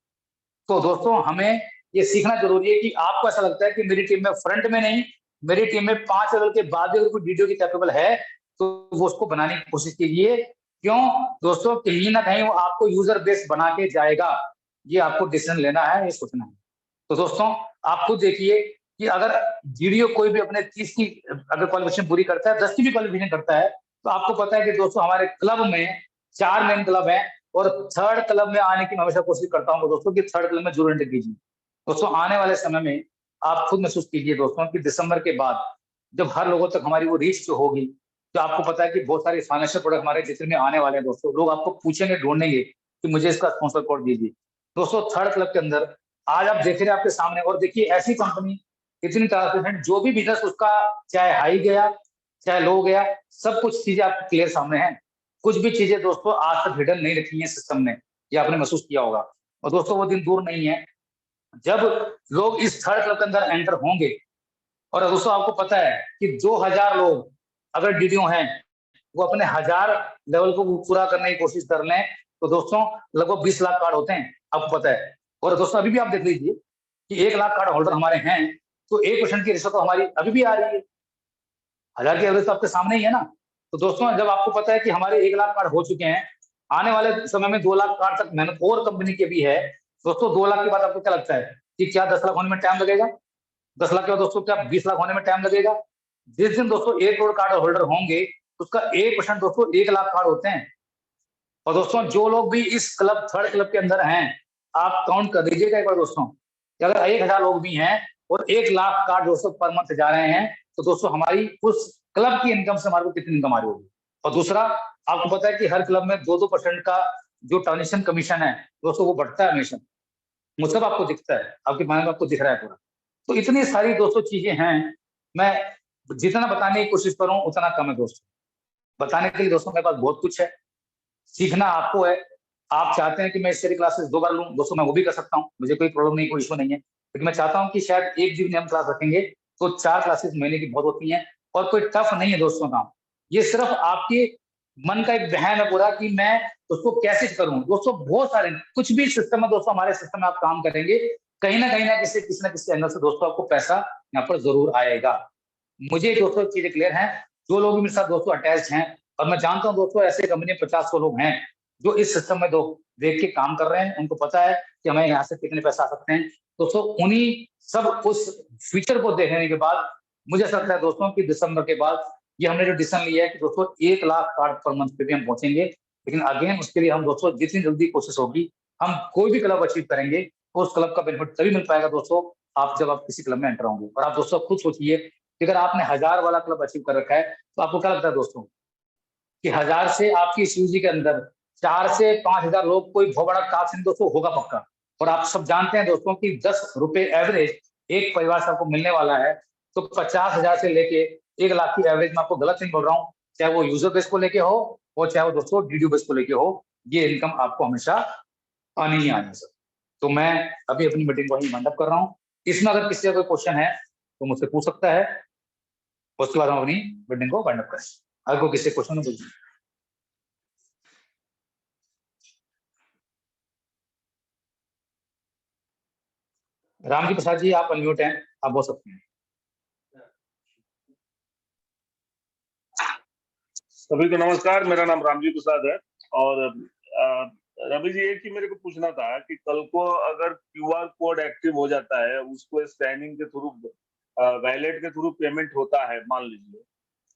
तो दोस्तों हमें ये सीखना जरूरी है कि आपको ऐसा लगता है कि मेरी टीम में फ्रंट में नहीं, मेरी टीम में 5 लेवल के बाद भी अगर कोई वीडियो की कैपेबल है तो वो उसको बनाने की कोशिश कीजिए। क्यों? दोस्तों कहीं ना कहीं वो आपको यूजर बेस बना के जाएगा। ये आपको डिसीजन लेना है, ये सोचना है। तो दोस्तों आप खुद देखिए कि अगर वीडियो कोई भी अपने 30 की अगर क्वालिफिकेशन पूरी करता है, 10 की भी क्वालिफिकेशन करता है, तो आपको पता है कि दोस्तों हमारे क्लब में 4 मेन क्लब हैं, और 3rd क्लब में आने की मैं हमेशा कोशिश करता हूँ दोस्तों कि 3rd क्लब में जरूर एंट्री कीजिए। दोस्तों आने वाले समय में आप खुद महसूस कीजिए दोस्तों कि दिसंबर के बाद जब हर लोगों तक हमारी वो रीच जो होगी, तो आपको पता है कि बहुत सारे फाइनेंशियल प्रोडक्ट हमारे जितने में आने वाले हैं दोस्तों, लोग आपको पूछेंगे, ढूंढेंगे कि मुझे इसका स्पॉन्सर कोड दीजिए। दोस्तों 3rd क्लब के अंदर आज आप देख रहे हैं आपके सामने, और देखिए ऐसी कंपनी इतनी ट्रांसपेरेंट, जो भी बिजनेस उसका चाहे हाई गया चाहे लो गया, सब कुछ चीजें आपको क्लियर सामने हैं। कुछ भी चीजें दोस्तों आज तक हिडन नहीं रखी है सिस्टम ने, ये आपने महसूस किया होगा। और दोस्तों वो दिन दूर नहीं है जब लोग इस 3rd क्लब के अंदर एंटर होंगे, और दोस्तों आपको पता है कि 2,000 लोग अगर डीडीओ हैं, वो अपने 1000 लेवल को पूरा करने की कोशिश कर लें तो दोस्तों लगभग 20 लाख कार्ड होते हैं, आपको पता है। और दोस्तों अभी भी आप देख लीजिए कि 1 लाख कार्ड होल्डर हमारे हैं, तो 1% की रिश्वत तो हमारी अभी भी आ रही है। 1000 की एवरेज तो आपके सामने ही है ना। तो दोस्तों जब आपको पता है कि हमारे 1 लाख कार्ड हो चुके हैं, आने वाले समय में 2 लाख कार्ड तक मेहनत और कंपनी की भी है। दोस्तों 2 लाख के बाद आपको क्या लगता है कि क्या 10 लाख होने में टाइम लगेगा? 10 लाख के बाद दोस्तों क्या 20 लाख होने में टाइम लगेगा? जिस दिन दोस्तों 1 करोड़ कार्ड होल्डर होंगे, उसका 1% दोस्तों 1 लाख कार्ड होते हैं। और दोस्तों जो लोग भी इस क्लब 3rd क्लब के अंदर हैं, आप काउंट कर दीजिएगा एक बार दोस्तों कि अगर 1,000 लोग भी हैं और 1 लाख कार्ड दोस्तों पर मंथ जा रहे हैं, तो दोस्तों हमारी उस क्लब की इनकम से हमारे को कितनी इनकम आ रही होगी। और दूसरा आपको पता है कि हर क्लब में 2-2% का जो ट्रांजेक्शन कमीशन है दोस्तों वो बढ़ता है हमेशा, मतलब आपको दिखता है, आपके माइंड में आपको दिख रहा है पूरा। तो इतनी सारी दोस्तों चीजें हैं, मैं जितना बताने की कोशिश करूं उतना कम है दोस्तों। बताने के लिए दोस्तों मेरे पास बहुत कुछ है, सीखना आपको है। आप चाहते हैं कि मैं इस सारी क्लासेस 2 बार लूं, दोस्तों मैं वो भी कर सकता हूं, मुझे कोई प्रॉब्लम नहीं, कोई इशू नहीं है। लेकिन मैं चाहता हूं कि शायद एक दिन हम क्लास रखेंगे तो 4 क्लासेस महीने की बहुत होती हैं, और कोई टफ नहीं है दोस्तों काम। ये सिर्फ आपके मन का एक वहम है पूरा कि मैं उसको कैसे करूं। दोस्तों बहुत सारे कुछ भी सिस्टम है दोस्तों, हमारे सिस्टम में आप काम करेंगे, कहीं ना किसी ना किसी एंगल से दोस्तों आपको पैसा यहाँ पर जरूर आएगा। मुझे दोस्तों चीजें क्लियर हैं, जो लोग मेरे साथ दोस्तों अटैच हैं, और मैं जानता हूं दोस्तों ऐसे कंपनी 50-100 लोग हैं जो इस सिस्टम में देख के काम कर रहे हैं, उनको पता है कि हमें यहाँ से कितने पैसा आ सकते हैं। दोस्तों उन्हीं सब उस फ्यूचर को देखने के बाद मुझे ऐसा लगता है दोस्तों कि दिसंबर के बाद ये हमने जो डिसीजन लिया है कि दोस्तों 1 लाख कार्ड पर मंथ पे भी हम पहुंचेंगे, लेकिन अगेन उसके लिए हम दोस्तों जितनी जल्दी कोशिश होगी, हम कोई भी क्लब अचीव करेंगे तो उस क्लब का बेनिफिट तभी मिल पाएगा दोस्तों आप जब आप किसी क्लब में एंटर होंगे। और आप दोस्तों खुद सोचिए कि अगर आपने 1000 वाला क्लब अचीव कर रखा है तो आपको क्या लगता है दोस्तों कि 1000 से आपकी सीयूजी के अंदर 4 से 5000 लोग कोई बहुत बड़ा टास्क नहीं दोस्तों होगा पक्का। और आप सब जानते हैं दोस्तों कि 10 रुपए एवरेज एक परिवार से आपको मिलने वाला है, तो 50,000 से लेके 1 लाख की एवरेज में आपको गलत नहीं बोल रहा हूँ, चाहे वो यूजर बेस को लेके हो और चाहे वो दोस्तों डीडीयू बेस को लेके हो, ये इनकम आपको हमेशा आनी ही आनी है सर। तो मैं अभी अपनी मीटिंग को ही वाइंड अप कर रहा हूँ। इसमें अगर किसी का कोई क्वेश्चन है तो मुझसे पूछ सकता है, उसके बाद हम अपनी मीटिंग को वाइंड अप करें। अगर कोई किसी क्वेश्चन है तो रामजी प्रसाद जी आप अनम्यूट हैं, आप बोल सकते हैं। सभी को नमस्कार, मेरा नाम रामजी प्रसाद है। और रवि जी, एक ही मेरे को पूछना था कि कल को अगर क्यूआर कोड एक्टिव हो जाता है, उसको स्कैनिंग के थ्रू वैलेट के थ्रू पेमेंट होता है मान लीजिए,